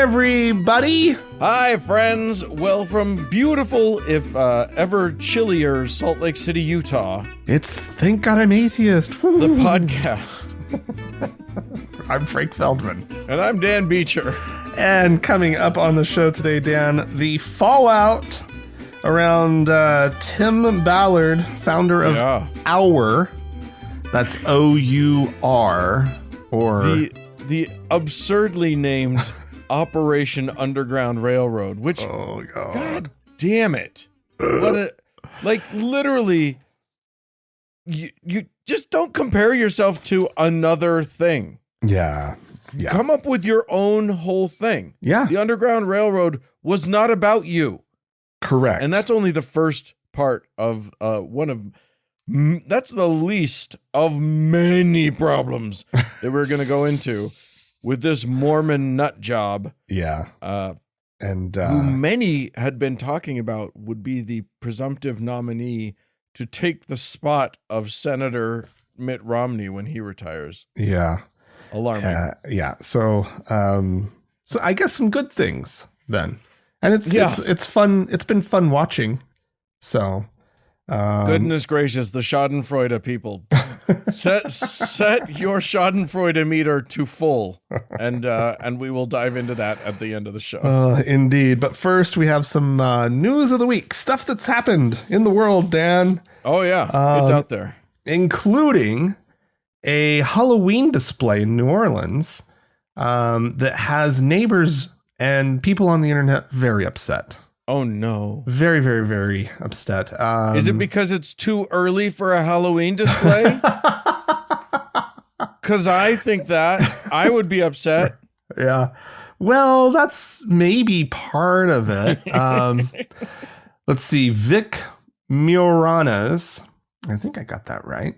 everybody. Hi, friends. Well, from beautiful, if ever chillier, Salt Lake City, Utah, It's Thank God I'm Atheist. the podcast. I'm Frank Feldman. And I'm Dan Beecher. And coming up on the show today, Dan, the fallout around Tim Ballard, founder of Our. That's O-U-R. Or The absurdly named Operation Underground Railroad, which, God damn it. What a, literally, you just don't compare yourself to another thing. Yeah. Come up with your own whole thing. Yeah. The Underground Railroad was not about you. Correct. And that's only the first part of that's the least of many problems that we're going to go into with this Mormon nut job. Yeah. Who many had been talking about would be the presumptive nominee to take the spot of Senator Mitt Romney when he retires. Yeah. Alarming. Yeah. So I guess some good things then. And it's fun. It's been fun watching. So goodness gracious, the Schadenfreude people. set your Schadenfreude meter to full, and we will dive into that at the end of the show. Indeed. But first, we have some news of the week, stuff that's happened in the world, Dan. Oh yeah, it's out there, including a Halloween display in New Orleans that has neighbors and people on the internet very upset. Oh no. Very, very, very upset. Is it because it's too early for a Halloween display? Because I think that I would be upset. Yeah. Well, that's maybe part of it. Let's see. Vic Miorana's, I think I got that right,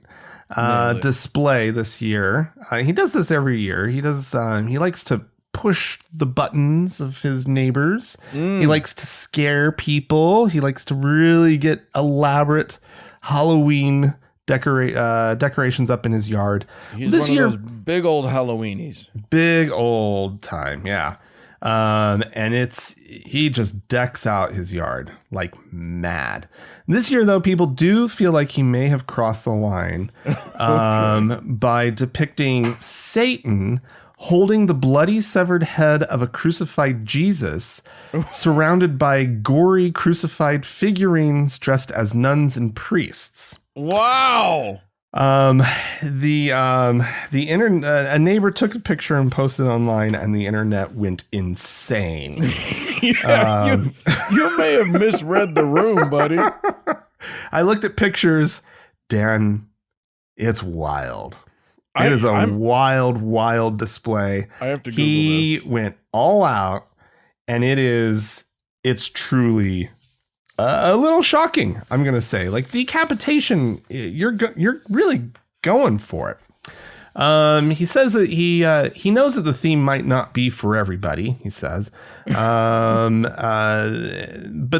display this year. He does this every year. He likes to push the buttons of his neighbors. He likes to scare people. He likes to really get elaborate Halloween decorations up in his yard. He's this one of those big old Halloweenies. Big old time, yeah. And he just decks out his yard like mad. This year, though, people do feel like he may have crossed the line by depicting Satan holding the bloody severed head of a crucified Jesus, surrounded by gory crucified figurines dressed as nuns and priests. Wow. The internet, a neighbor took a picture and posted online, and the internet went insane. Yeah, you may have misread the room, buddy. I looked at pictures, Dan. It's wild. It is a wild display. I have to Google this. He went all out, and it's truly a little shocking, I'm going to say. Like decapitation, you're really going for it. He says that he knows that the theme might not be for everybody, he says. But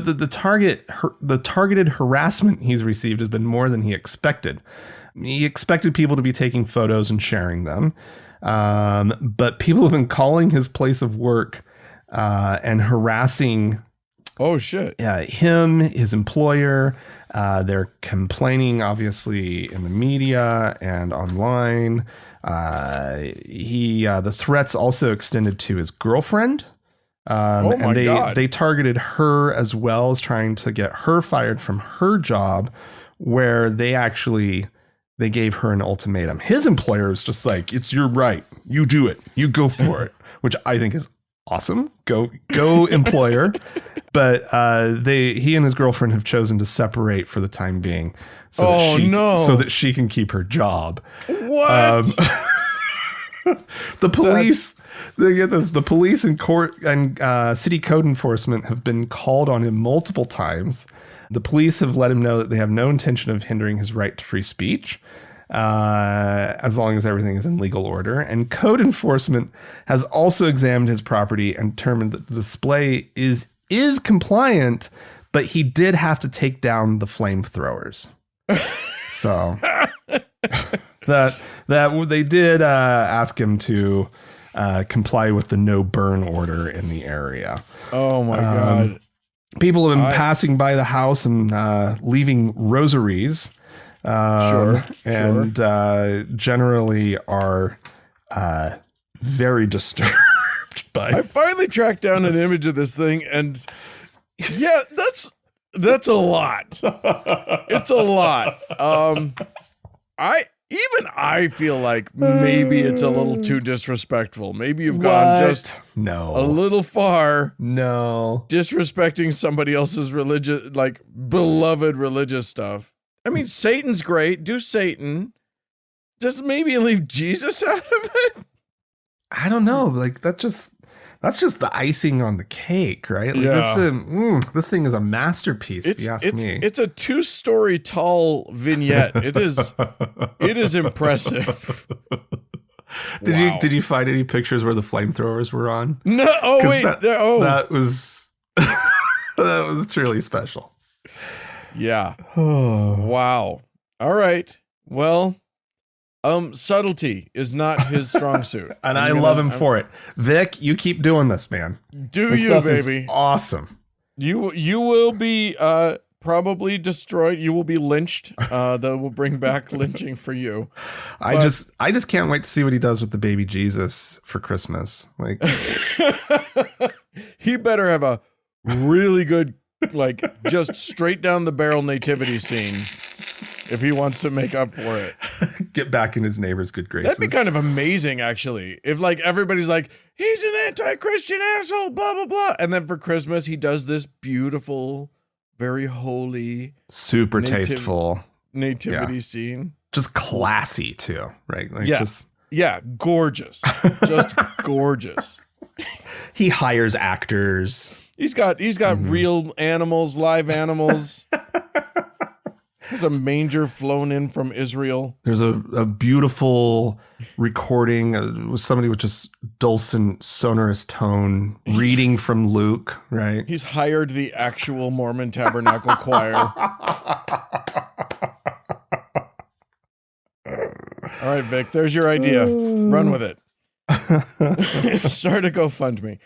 the targeted harassment he's received has been more than he expected. He expected people to be taking photos and sharing them. But people have been calling his place of work and harassing him, his employer. They're complaining, obviously, in the media and online. The threats also extended to his girlfriend. They targeted her as well, as trying to get her fired from her job, where they gave her an ultimatum. His employer is just like, it's your right. You do it. You go for it, which I think is awesome. Go employer. But he and his girlfriend have chosen to separate for the time being so that she can keep her job. What? The police, the police and court and city code enforcement have been called on him multiple times. The police have let him know that they have no intention of hindering his right to free speech, as long as everything is in legal order. And code enforcement has also examined his property and determined that the display is compliant, but he did have to take down the flamethrowers. So that they did ask him to comply with the no burn order in the area. Oh my God. People have been passing by the house and leaving rosaries. And generally are very disturbed by. I finally tracked down an image of this thing, and yeah, that's a lot. It's a lot. I feel like maybe it's a little too disrespectful. Maybe you've gone just a little far. No, disrespecting somebody else's religious, like beloved religious stuff. I mean, Satan's great. Do Satan. Just maybe leave Jesus out of it. I don't know. Like that's just the icing on the cake, right? Like this thing is a masterpiece. If you ask me, it's a 2-story tall vignette. It is impressive. Did you find any pictures where the flamethrowers were on? No. Oh wait. That was that was truly special. Yeah. Wow. All right. Well. Subtlety is not his strong suit. And I love him for it. Vic, you keep doing this, man. This you, baby? Is awesome. You will be probably destroyed. You will be lynched. That will bring back lynching for you. I just can't wait to see what he does with the baby Jesus for Christmas. Like he better have a really good, like, just straight down the barrel nativity scene. If he wants to make up for it. Get back in his neighbor's good graces. That'd be kind of amazing, actually. If, like, everybody's like, he's an anti-Christian asshole, blah, blah, blah. And then for Christmas, he does this beautiful, very holy. Super tasteful. Nativity scene. Just classy, too, right? Like gorgeous. Just gorgeous. He hires actors. He's got real animals, live animals. There's a manger flown in from Israel. There's a beautiful recording with somebody with just dulcet, sonorous tone reading from Luke, right? He's hired the actual Mormon Tabernacle Choir. All right, Vic, there's your idea. Run with it. Start a GoFundMe.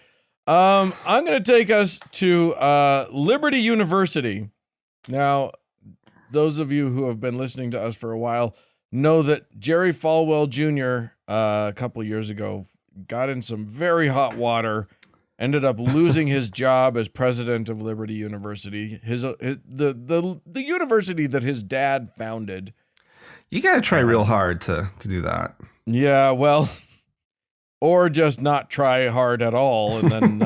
I'm going to take us to Liberty University. Now, those of you who have been listening to us for a while know that Jerry Falwell Jr. A couple years ago got in some very hot water, ended up losing his job as president of Liberty University, the university that his dad founded. You got to try real hard to do that. Yeah, well, or just not try hard at all, and then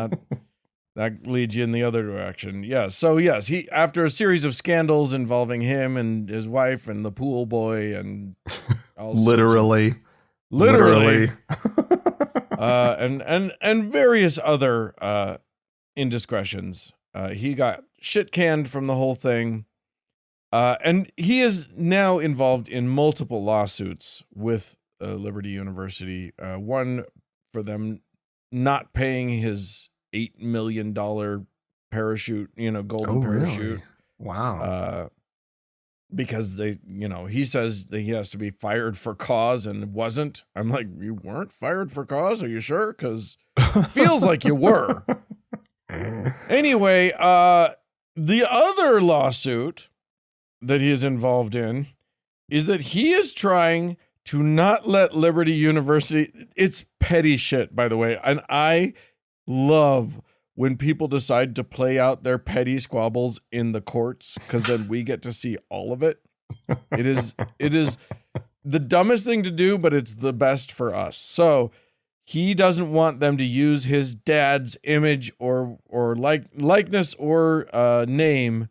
that leads you in the other direction. Yeah. So yes, he, after a series of scandals involving him and his wife and the pool boy and all literally, and various other indiscretions. He got shit canned from the whole thing. And he is now involved in multiple lawsuits with Liberty University. One for them not paying his $8 million parachute, golden parachute. Really? Wow. Because he says that he has to be fired for cause and wasn't. I'm like, you weren't fired for cause? Are you sure? Because feels like you were. Anyway, the other lawsuit that he is involved in is that he is trying to not let Liberty University. It's petty shit, by the way. And I love when people decide to play out their petty squabbles in the courts, because then we get to see all of it. It is the dumbest thing to do, but it's the best for us. So he doesn't want them to use his dad's image or likeness or name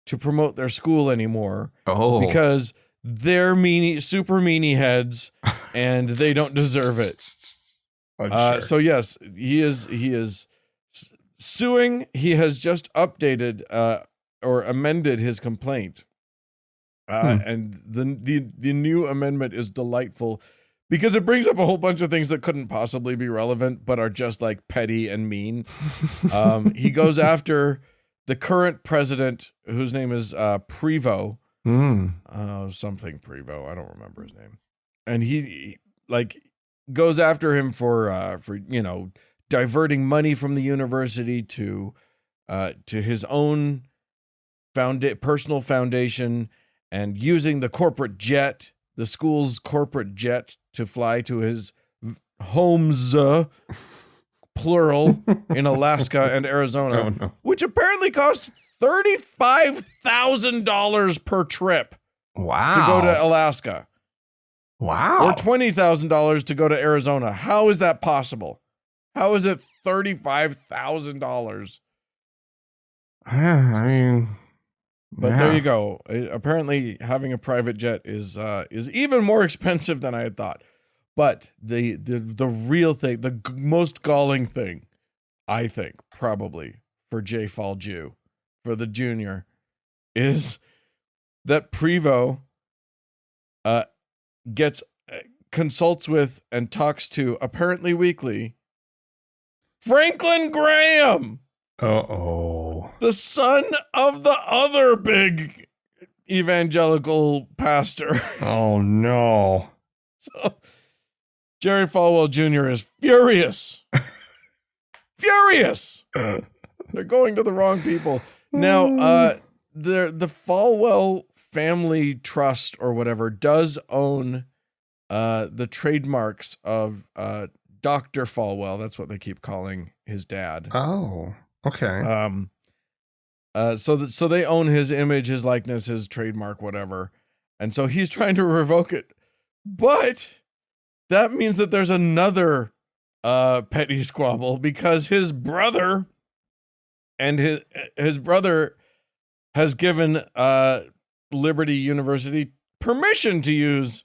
to promote their school anymore. Oh, because they're super meanie heads and they don't deserve it. Sure. So yes, he is suing. He has just updated or amended his complaint, and the new amendment is delightful because it brings up a whole bunch of things that couldn't possibly be relevant, but are just like petty and mean. He goes after the current president, whose name is Prevost. Something Prevost. I don't remember his name. And he goes after him for diverting money from the university to his own personal foundation, and using the corporate jet, the school's corporate jet, to fly to his homes, plural, in Alaska and Arizona, which apparently costs $35,000 per trip. Wow. To go to Alaska. Wow. Or $20,000 to go to Arizona. How is that possible? How is it $35,000? I mean, but there you go. Apparently, having a private jet is even more expensive than I had thought. But the real thing, the most galling thing, I think, probably for Jay Falju, for the junior, is that Prevost consults with and talks to, apparently weekly, Franklin Graham. Uh-oh. The son of the other big evangelical pastor. Oh, no. So Jerry Falwell Jr. is furious. Furious. They're going to the wrong people. Now, the Falwell Family Trust or whatever does own the trademarks of Dr. Falwell. That's what they keep calling his dad. Oh, okay. So they own his image, his likeness, his trademark, whatever. And so he's trying to revoke it. But that means that there's another petty squabble, because his brother and his brother has given Liberty University permission to use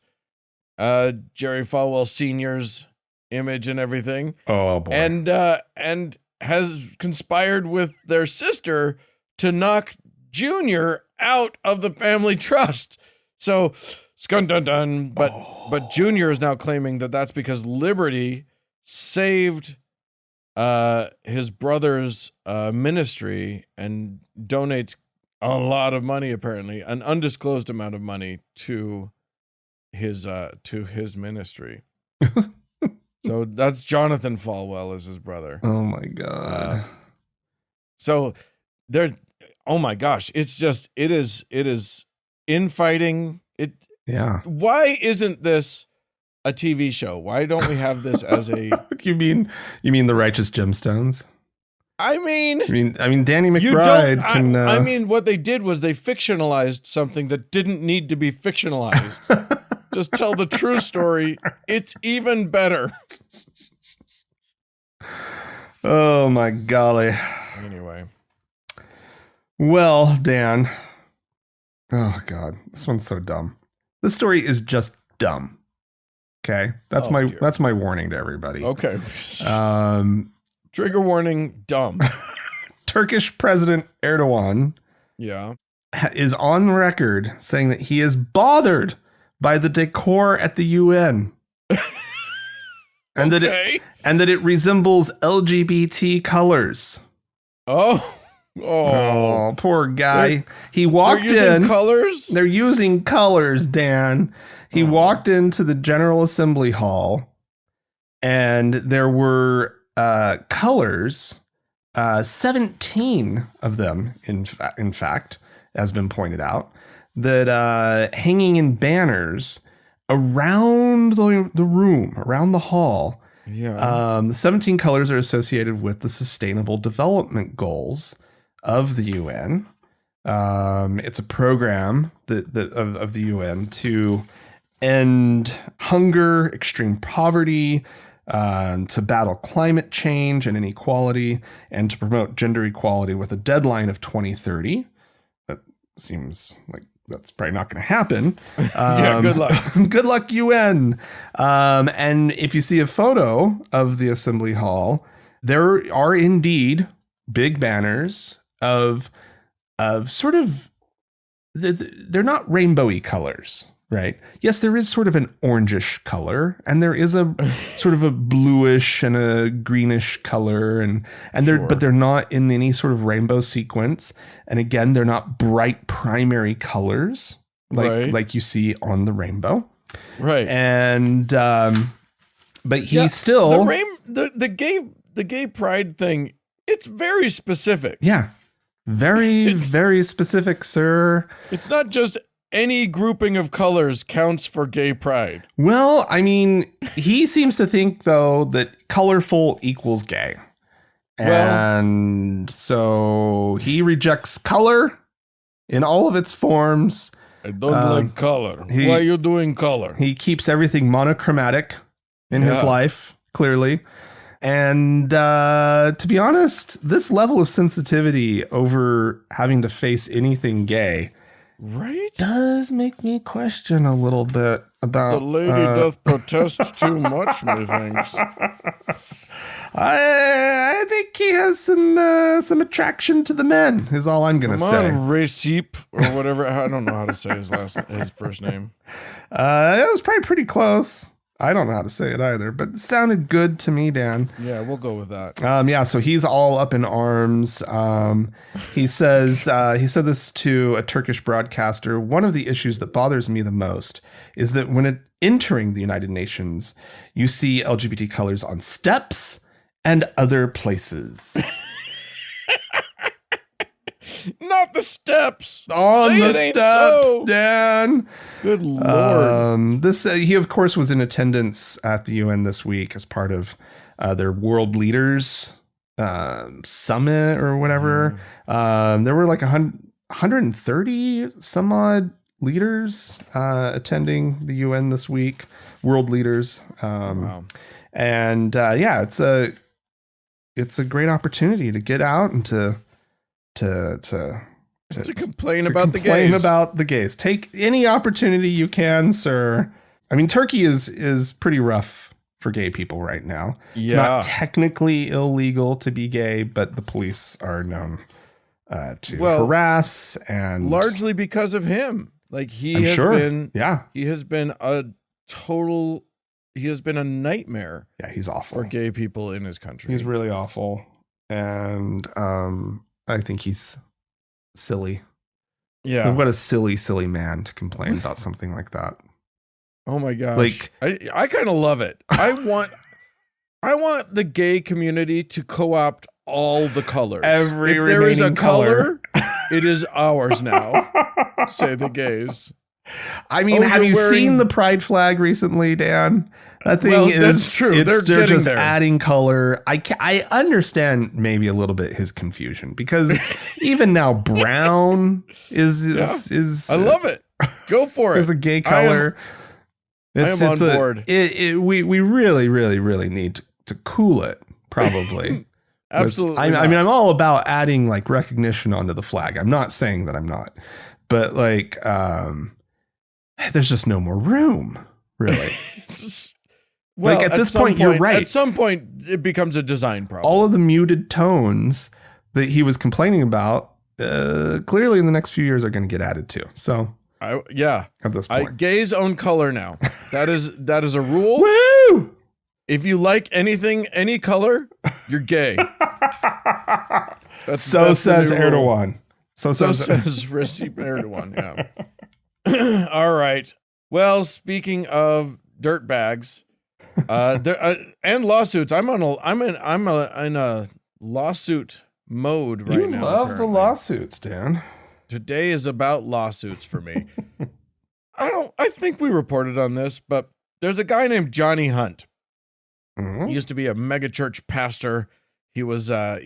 Jerry Falwell Sr.'s image and everything. Oh boy. And has conspired with their sister to knock Junior out of the family trust. So skun dun dun. But Junior is now claiming that that's because Liberty saved his brother's ministry and donates a lot of money, apparently an undisclosed amount of money, to his ministry. So that's Jonathan Falwell is his brother. Oh my God. So they're, oh my gosh, it is infighting. Yeah. Why isn't this a TV show? Why don't we have this as a? You mean the Righteous Gemstones? I mean, Danny McBride can. I mean, what they did was they fictionalized something that didn't need to be fictionalized. Just tell the true story. It's even better. Oh my golly. Anyway. Well, Dan. Oh God, this one's so dumb. This story is just dumb. Okay, that's my warning to everybody. Okay. Trigger warning, dumb. Turkish President Erdogan is on record saying that he is bothered by the decor at the UN. and that it resembles LGBT colors. Oh, poor guy. He walked in. Colors? They're using colors, Dan. He walked into the General Assembly Hall, and there were colors, 17 of them, in fact, has been pointed out, that hanging in banners around the room, around the hall. Yeah. The 17 colors are associated with the Sustainable Development Goals of the UN. It's a program of the UN to end hunger, extreme poverty, to battle climate change and inequality, and to promote gender equality with a deadline of 2030. That seems like that's probably not going to happen. Yeah, good luck. Good luck, UN. And if you see a photo of the Assembly Hall, there are indeed big banners of sort of, they're not rainbowy colors, right? Yes, there is sort of an orangish color, and there is a sort of a bluish and a greenish color, and but they're not in any sort of rainbow sequence. And again, they're not bright primary colors like you see on the rainbow. Right. And but he Yeah, still, the gay pride thing. It's very specific. yeah, very, very specific, sir. It's not just any grouping of colors counts for gay pride. Well, I mean, he seems to think, though, that colorful equals gay. And so he rejects color in all of its forms. I don't like color. Why are you doing color? He keeps everything monochromatic in his Yeah. life, clearly. And to be honest, this level of sensitivity over having to face anything gay Right? does make me question a little bit about The lady doth protest too much, methinks. I think he has some attraction to the men, is all I'm gonna Come say. on, Recep, or whatever. I don't know how to say his first name. It was probably pretty close. I don't know how to say it either, but it sounded good to me, Dan. Yeah, we'll go with that. Yeah, so he's all up in arms. He says he said this to a Turkish broadcaster. One of the issues that bothers me the most is that when entering the United Nations, you see LGBT colors on steps and other places. Not the steps. On Say the it ain't steps, so. Dan. Good Lord. He of course was in attendance at the UN this week as part of their world leaders summit or whatever. There were like 130 some odd leaders attending the UN this week, world leaders. Wow. And yeah, it's a great opportunity to get out and to complain to about the complain gays. about the gays. Take any opportunity you can, sir. I mean, Turkey is pretty rough for gay people right now. It's Yeah. not technically illegal to be gay, but the police are known to harass and largely because of him. Like he I'm has sure. been Yeah, he has been a nightmare yeah, he's awful. for gay people in his country. He's really awful, and I think he's silly. yeah. What a silly man to complain about something like that. Oh my gosh. Like- I kind of love it. I want the gay community to co-opt all the colors. Every if there is a remaining color. it is ours now. Say the gays. I mean, Oh, have you're you wearing- seen the pride flag recently, Dan? That thing Well, is that's true. They're They're getting just there. adding color. I understand maybe a little bit his confusion because even now brown is I love it. Go for it. is a gay color. I am on board. We really need to cool it. Probably. Absolutely. I not. mean, I'm all about adding like recognition onto the flag. I'm not saying that I'm not, but like, there's just no more room, really. It's just- well, Like, at this some point, you're right. At some point, it becomes a design problem. All of the muted tones that he was complaining about, clearly in the next few years are going to get added to. So Yeah. at this point, Gays own color now. That is a rule. woo! If you like anything, any color, you're gay. That's the says new rule. Erdogan. So So says says Recep Erdogan. Yeah. All right. Well, speaking of dirt bags, and lawsuits, I'm in a lawsuit mode right you now. love the apparently. lawsuits, Dan. Today is about lawsuits for me. I think we reported on this, but there's a guy named Johnny Hunt. Mhm. He used to be a megachurch pastor. He was a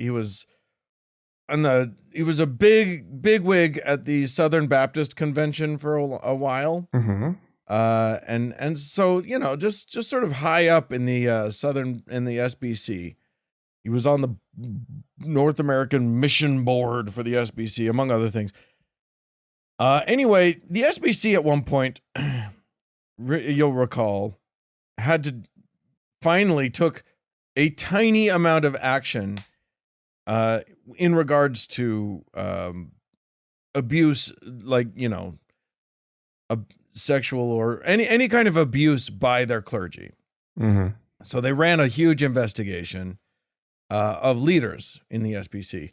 big wig at the Southern Baptist Convention for a while. Mhm. And so, just sort of high up in the in the SBC. He was on the North American Mission Board for the SBC, among other things. Anyway, the SBC at one point, you'll recall, finally took a tiny amount of action in regards to abuse, like, sexual or any kind of abuse by their clergy. Mhm. So they ran a huge investigation of leaders in the SBC.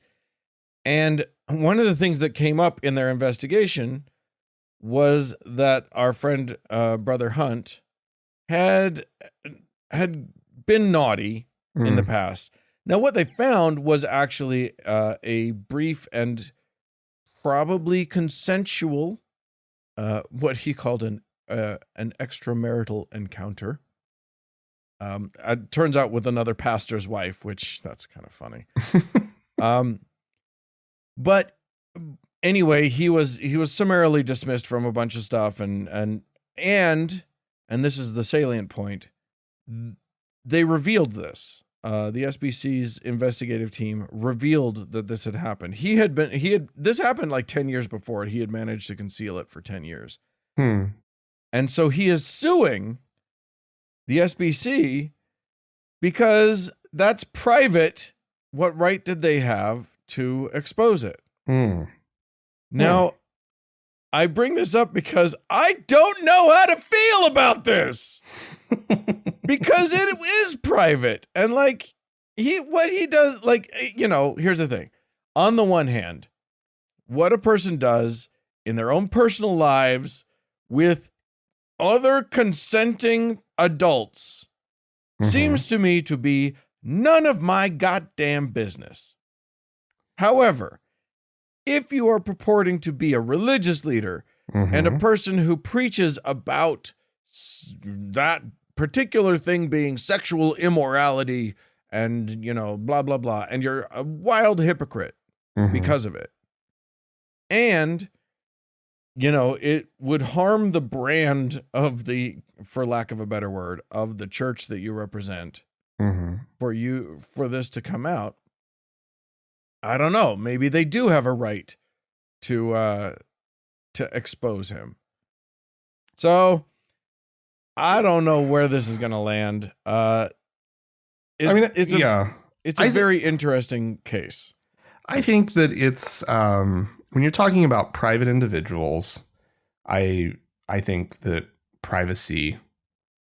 And one of the things that came up in their investigation was that our friend, Brother Hunt, had had been naughty in the past. Now, what they found was actually a brief and probably consensual, what he called an extramarital encounter. It turns out with another pastor's wife, which that's kind of funny. But anyway, he was summarily dismissed from a bunch of stuff, and this is the salient point. They revealed this. The SBC's investigative team revealed that this had happened. This happened like 10 years before. He had managed to conceal it for 10 years. And so he is suing the SBC because that's private. What right did they have to expose it? Now, I bring this up because I don't know how to feel about this. Because it is private. And like what he does, like, here's the thing. On the one hand, what a person does in their own personal lives with other consenting adults seems to me to be none of my goddamn business. However, if you are purporting to be a religious leader and a person who preaches about that particular thing being sexual immorality and, blah, blah, blah, and you're a wild hypocrite because of it. And, it would harm the brand of for lack of a better word, of the church that you represent for this to come out. I don't know. Maybe they do have a right to expose him. So I don't know where this is going to land. It's a very interesting case. I think that it's when you're talking about private individuals, I think that privacy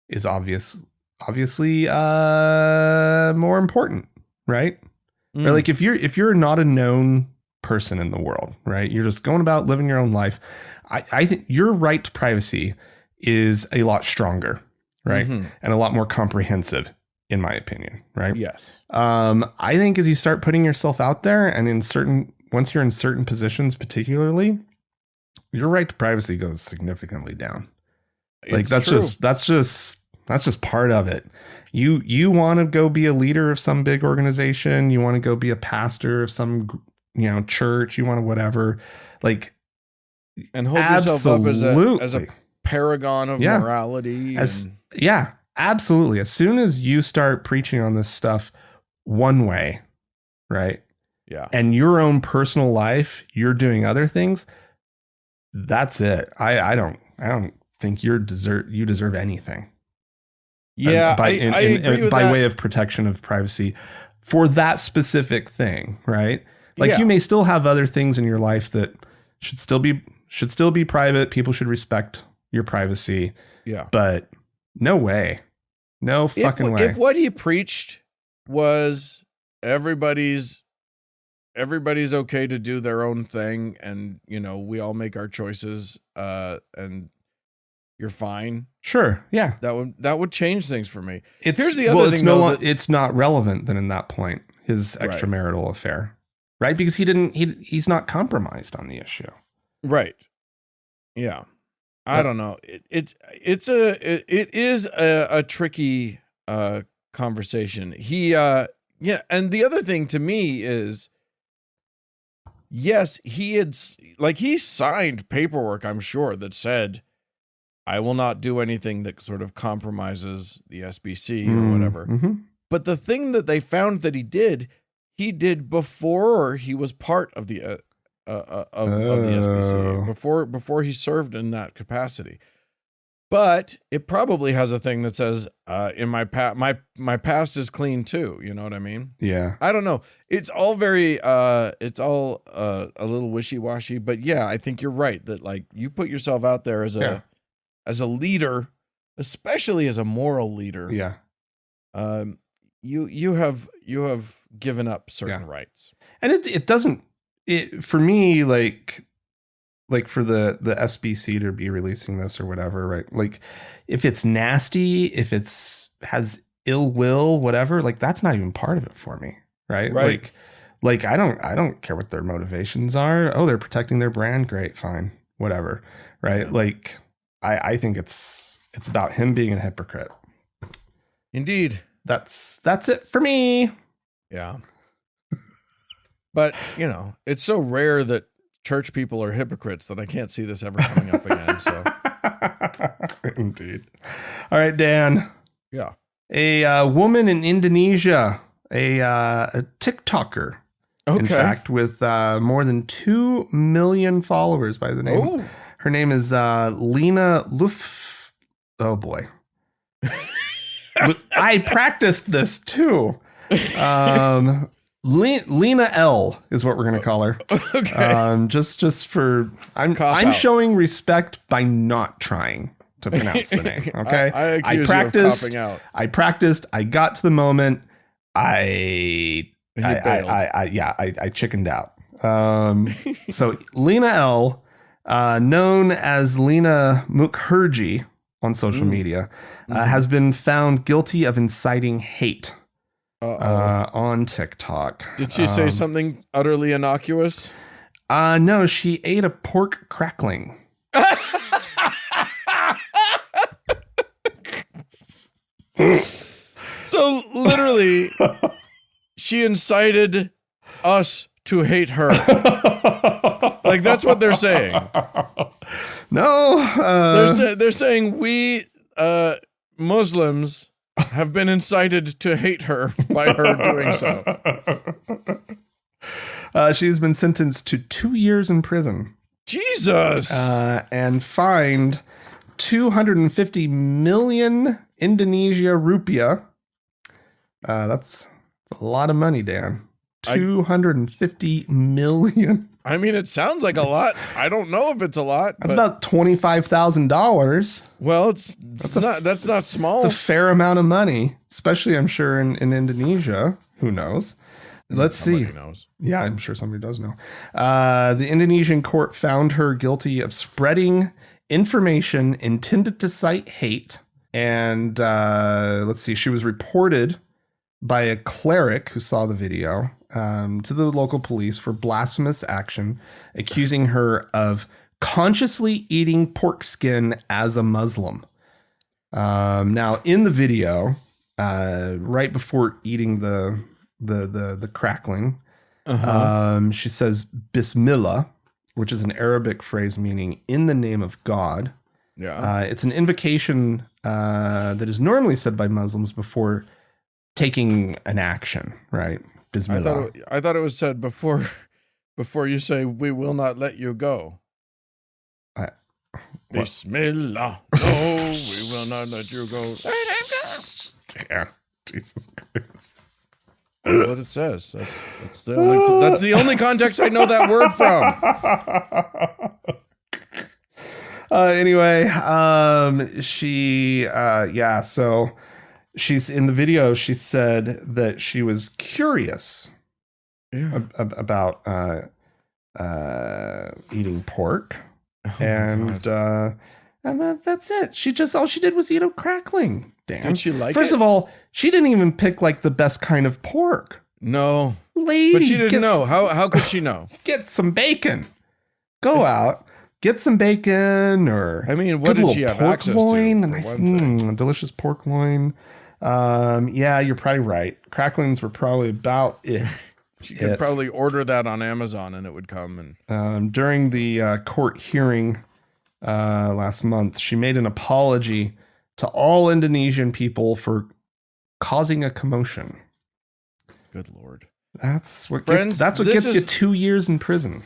is obviously more important, right? Or like if you're not a known person in the world, right? You're just going about living your own life. I think your right to privacy is a lot stronger, right? And a lot more comprehensive, in my opinion, right? Yes. I think as you start putting yourself out there and once you're in certain positions, particularly, your right to privacy goes significantly down. Like that's just part of it. You want to go be a leader of some big organization. You want to go be a pastor of some, church. You want to whatever, like, and hold yourself up as a paragon of morality. Absolutely. As soon as you start preaching on this stuff one way, right? Yeah. And your own personal life, you're doing other things. That's it. I don't think you deserve anything. Yeah, I agree with by that. way of protection of privacy for that specific thing, right? Like you may still have other things in your life that should still be private. People should respect your privacy. Yeah. But no way. No fucking way. If what he preached was everybody's okay to do their own thing and, we all make our choices and you're fine. Sure. Yeah. That would change things for me. Here's the other thing. It's not relevant then in that point, his extramarital affair, right? Because he's not compromised on the issue. Right. Yeah. I don't know. It is a tricky conversation. And the other thing to me is, yes, he signed paperwork, I'm sure, that said, I will not do anything that sort of compromises the SBC or whatever. But the thing that they found that he did before he was part of the SBC, before he served in that capacity. But it probably has a thing that says, in my past is clean too. You know what I mean? Yeah. I don't know. It's all very, a little wishy-washy, but yeah, I think you're right that like you put yourself out there as a leader, especially as a moral leader. Yeah. You have given up certain rights. And it doesn't, for me, like like for the SBC to be releasing this or whatever, right? Like if it's nasty, if it's has ill will, whatever, like that's not even part of it for me, right? Right. Like I don't care what their motivations are. Oh, they're protecting their brand, great, fine, whatever, right? Yeah. Like I think it's about him being a hypocrite. Indeed. That's it for me. Yeah. But, it's so rare that church people are hypocrites that I can't see this ever coming up again. So, Indeed. All right, Dan. yeah. A woman in Indonesia, a TikToker, Okay. in fact, with more than 2 million followers by the name. Oh, Her name is Lena Luff. Oh, boy. I practiced this, too. Lena L is what we're going to call her. okay. Just for I'm Cop out. showing respect by not trying to pronounce the name. Okay, I accuse practiced. you of copping out. I practiced. I got to the moment. I chickened out. So Lena L, known as Lena Mukherjee on social media, has been found guilty of inciting hate on TikTok. Did she say something utterly innocuous? No, she ate a pork crackling. So literally, she incited us to hate her. Like that's what they're saying. No, They're saying we Muslims have been incited to hate her by her doing so. She's been sentenced to 2 years in prison Jesus. and fined 250 million Indonesia rupiah. That's a lot of money, Dan. 250 million. I mean, it sounds like a lot. I don't know if it's a lot. That's but, about $25,000. well, that's not small. It's a fair amount of money, especially I'm sure in Indonesia. Who knows? Let's see. Somebody knows. Yeah, I'm sure somebody does know. The Indonesian court found her guilty of spreading information intended to cite hate. And let's see, she was reported by a cleric who saw the video to the local police for blasphemous action, accusing her of consciously eating pork skin as a Muslim. Now, in the video, right before eating the crackling, she says Bismillah, which is an Arabic phrase meaning "in the name of God." Yeah. It's an invocation that is normally said by Muslims before taking an action, right? Bismillah. I thought it was said before you say we will not let you go. Bismillah. No, we will not let you go. Damn, Jesus Christ. That's what it says. That's the only context I know that word from. Anyway, so she's in the video. She said that she was curious about eating pork, and that's it. All she did was eat a crackling. Damn. Did she like First it? of all, she didn't even pick like the best kind of pork. No, Lady, but she didn't know. How could she know? Get some bacon. Go out. Get some bacon, or I mean, what good did she little have pork access loin, to? a nice, delicious pork loin. Yeah, you're probably right. Cracklings were probably about it. She could probably order that on Amazon and it would come. And during the court hearing last month, she made an apology to all Indonesian people for causing a commotion. Good Lord. That's what Friends, gets you 2 years in prison.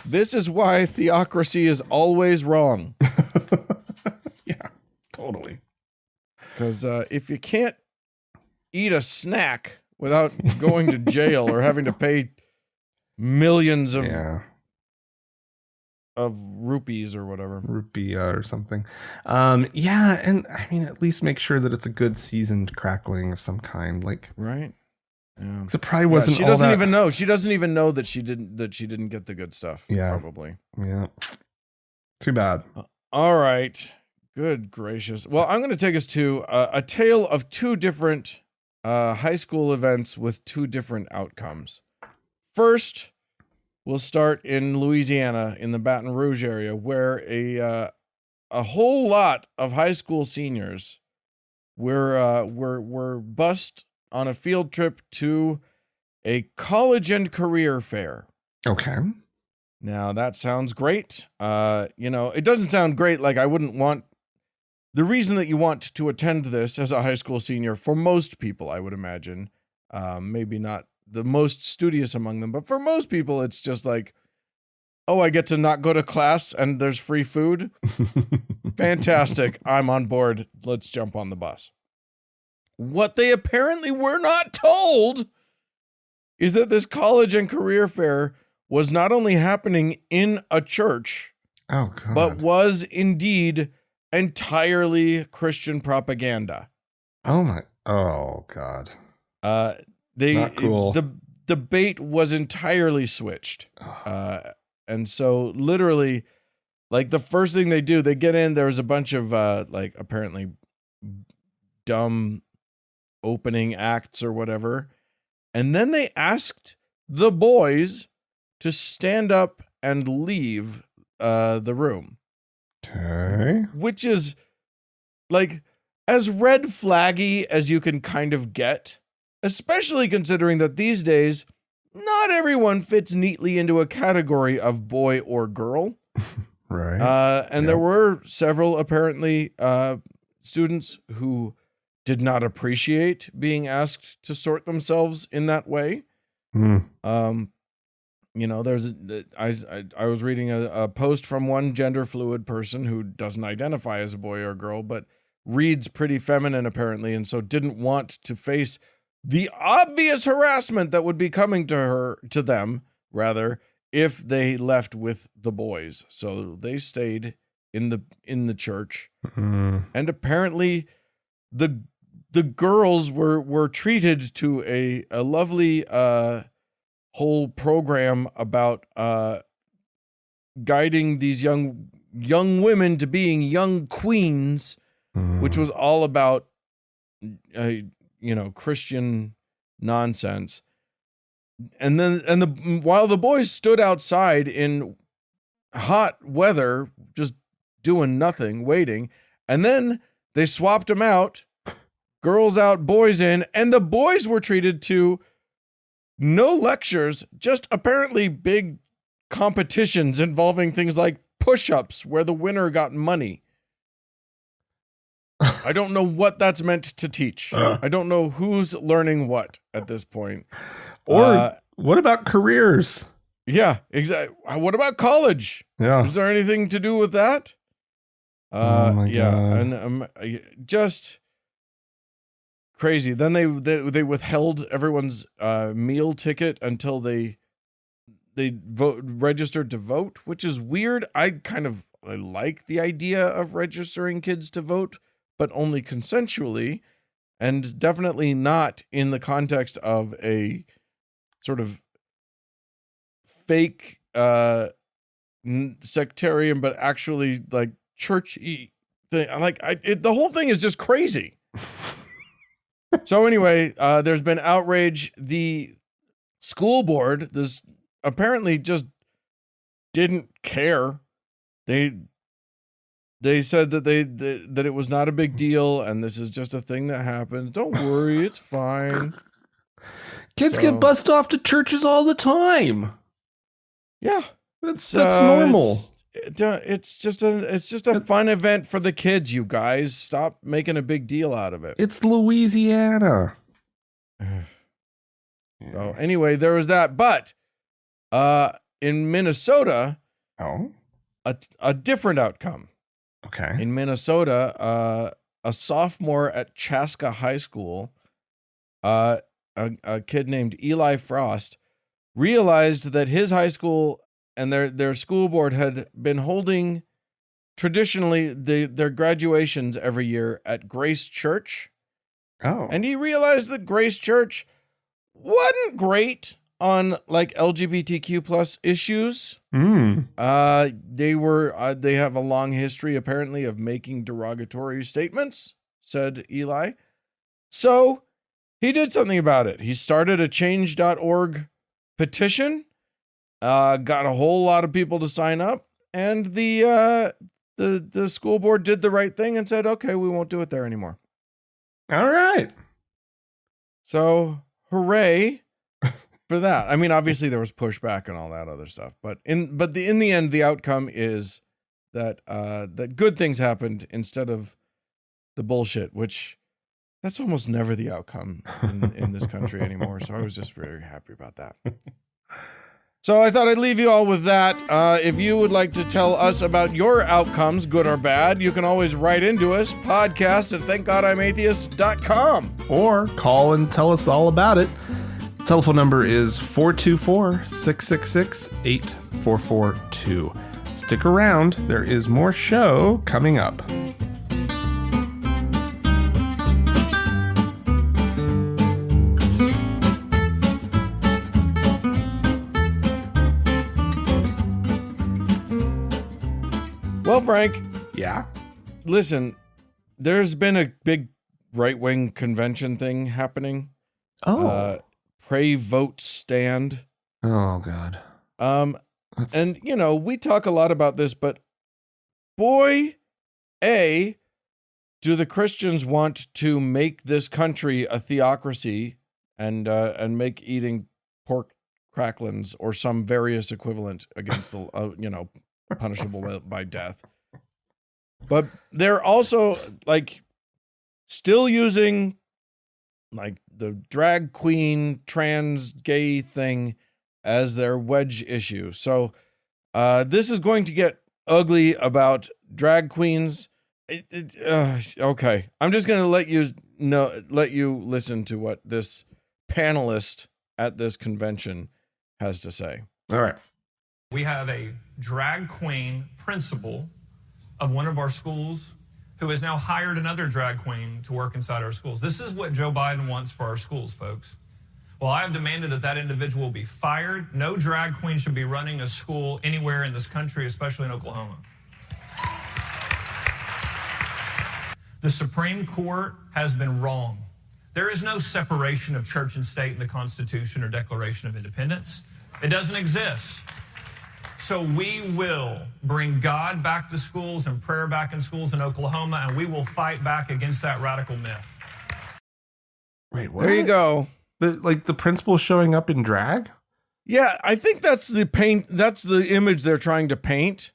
This is why theocracy is always wrong. Yeah, totally. Because if you can't eat a snack without going to jail or having to pay millions of rupees or whatever, rupiah or something, yeah, and I mean, at least make sure that it's a good seasoned crackling of some kind, like right. Yeah. So it probably wasn't. She doesn't even know. She doesn't even know that she didn't get the good stuff. Yeah. Probably. Yeah. Too bad. All right. Good gracious. Well, I'm going to take us to a tale of two different high school events with two different outcomes. First, we'll start in Louisiana, in the Baton Rouge area, where a whole lot of high school seniors were bused on a field trip to a college and career fair. Okay. Now that sounds great. It doesn't sound great. Like, I wouldn't want the reason that you want to attend this as a high school senior, for most people, I would imagine, maybe not the most studious among them, but for most people, it's just like, oh, I get to not go to class and there's free food. Fantastic. I'm on board. Let's jump on the bus. What they apparently were not told is that this college and career fair was not only happening in a church, Oh, God. but was indeed entirely Christian propaganda. Oh, God. Not cool. The bait was entirely switched. And so literally, like, the first thing they do, they get in, there was a bunch of apparently dumb opening acts or whatever. And then they asked the boys to stand up and leave the room. Okay. Which is, like, as red flaggy as you can kind of get, especially considering that these days, not everyone fits neatly into a category of boy or girl. Right. And there were several, apparently, students who did not appreciate being asked to sort themselves in that way. I was reading a post from one gender fluid person who doesn't identify as a boy or girl, but reads pretty feminine apparently, and so didn't want to face the obvious harassment that would be coming to them, if they left with the boys. So they stayed in the church, and apparently the girls were treated to a lovely whole program about guiding these young women to being young queens, which was all about Christian nonsense. And while the boys stood outside in hot weather, just doing nothing, waiting, and then they swapped them out, girls out, boys in, and the boys were treated to no lectures, just apparently big competitions involving things like push-ups where the winner got money. I don't know what that's meant to teach. I don't know who's learning what at this point. Or what about careers? Yeah, exactly. What about college? Yeah. Is there anything to do with that? Oh my God. And just crazy. Then they withheld everyone's meal ticket until they registered to vote, which is weird. I like the idea of registering kids to vote, but only consensually, and definitely not in the context of a sort of fake sectarian, but actually like churchy thing. The whole thing is just crazy. So anyway, there's been outrage. The school board apparently just didn't care. They said that that it was not a big deal, and this is just a thing that happens. Don't worry, it's fine. Kids get bussed off to churches all the time. Yeah, that's normal. It's just a fun event for the kids. You guys, stop making a big deal out of it. It's Louisiana. So anyway, there was that. But in Minnesota, a different outcome. Okay. In Minnesota, a sophomore at Chaska High School, a kid named Eli Frost, realized that his high school and their school board had been holding traditionally their graduations every year at Grace Church. Oh. And he realized that Grace Church wasn't great. on like LGBTQ plus issues. Mm. They have a long history apparently of making derogatory statements, said Eli. So he did something about it. He started a change.org petition, got a whole lot of people to sign up, and the school board did the right thing and said, okay, we won't do it there anymore. All right. So hooray for that. I mean, obviously there was pushback and all that other stuff, but in the end, the outcome is that that good things happened instead of the bullshit, which that's almost never the outcome in this country anymore. So I was just very happy about that. So I thought I'd leave you all with that. If you would like to tell us about your outcomes, good or bad, you can always write into us, podcast@thankgodimatheist.com. Or call and tell us all about it. Telephone number is 424-666-8442. Stick around. There is more show coming up. Well, Frank, Yeah. listen, there's been a big right-wing convention thing happening. Pray Vote Stand. Oh, God. And, you know, we talk a lot about this, but boy, do the Christians want to make this country a theocracy and make eating pork cracklins or some various equivalent against the, punishable by death. But they're also like still using like the drag queen trans gay thing as their wedge issue. So this is going to get ugly about drag queens. Okay, I'm just going to let you listen to what this panelist at this convention has to say. All right. We have a drag queen principal of one of our schools who has now hired another drag queen to work inside our schools. This is what Joe Biden wants for our schools, folks. Well, I have demanded that that individual be fired. No drag queen should be running a school anywhere in this country, especially in Oklahoma. The Supreme Court has been wrong. There is no separation of church and state in the Constitution or Declaration of Independence. It doesn't exist. So we will bring God back to schools and prayer back in schools in Oklahoma, and we will fight back against that radical myth. Wait, what? There you go. The principal showing up in drag? Yeah, I think that's the image they're trying to paint.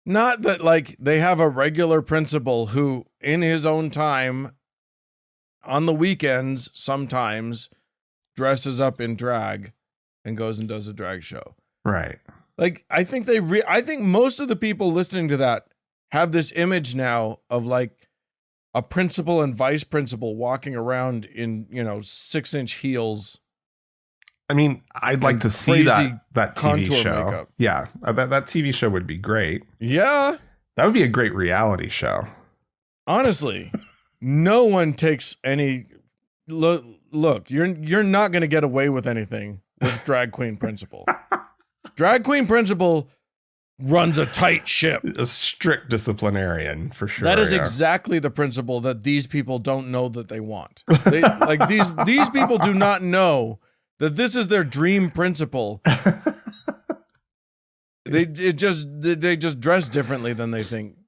Not that like they have a regular principal who in his own time on the weekends sometimes dresses up in drag and goes and does a drag show. Right. Like I think I think most of the people listening to that have this image now of like a principal and vice principal walking around in, 6-inch heels. I mean, I'd like to see that TV contour show. makeup. Yeah, I bet that TV show would be great. Yeah. That would be a great reality show. Honestly, no one takes any look, you're not going to get away with anything with drag queen principal. Drag queen principal runs a tight ship. A strict disciplinarian for sure. That is yeah. exactly the principle that these people don't know that they want. These people do not know that this is their dream principle. They just dress differently than they think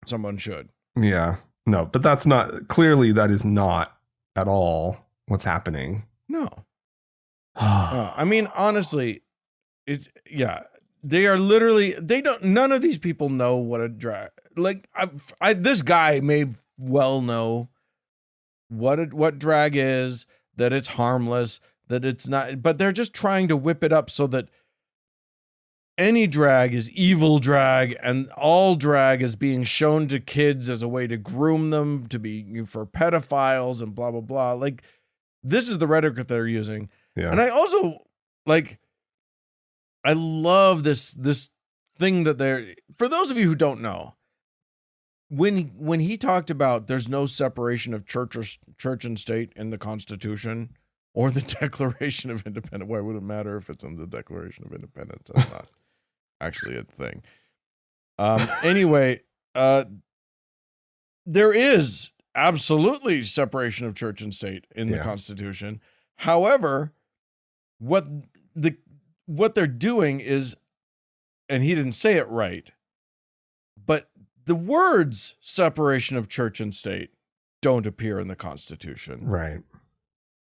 someone should. Yeah. No, but that is not at all what's happening. No. I mean, honestly, they are literally, none of these people know what a drag, this guy may well know what drag is, that it's harmless, that it's not, but they're just trying to whip it up so that any drag is evil drag and all drag is being shown to kids as a way to groom them to be for pedophiles and blah, blah, blah. Like this is the rhetoric that they're using. Yeah. And I also I love this thing that they're, for those of you who don't know, when he talked about there's no separation of church and state in the Constitution, or the Declaration of Independence. Why would it matter if it's in the Declaration of Independence? That's not actually a thing. Anyway, there is absolutely separation of church and state in the Constitution. However, what they're doing is, and he didn't say it right, but the words separation of church and state don't appear in the Constitution. Right.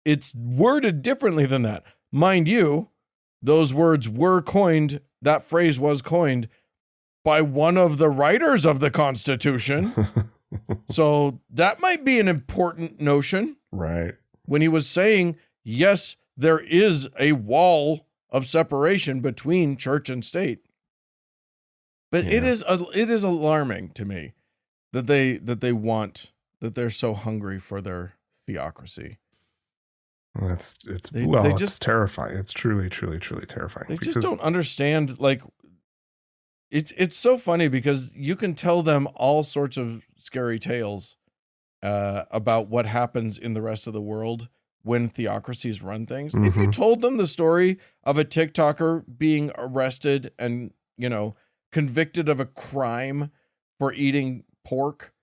It's worded differently than that. Mind you, those words were coined, that phrase was coined by one of the writers of the Constitution. So that might be an important notion. Right. When he was saying, yes, there is a wall of separation between church and state. But it is alarming to me that they're so hungry for their theocracy. It's just terrifying. It's truly, truly, truly terrifying. They just don't understand. Like, it's so funny because you can tell them all sorts of scary tales about what happens in the rest of the world when theocracies run things. If you told them the story of a TikToker being arrested and, convicted of a crime for eating pork,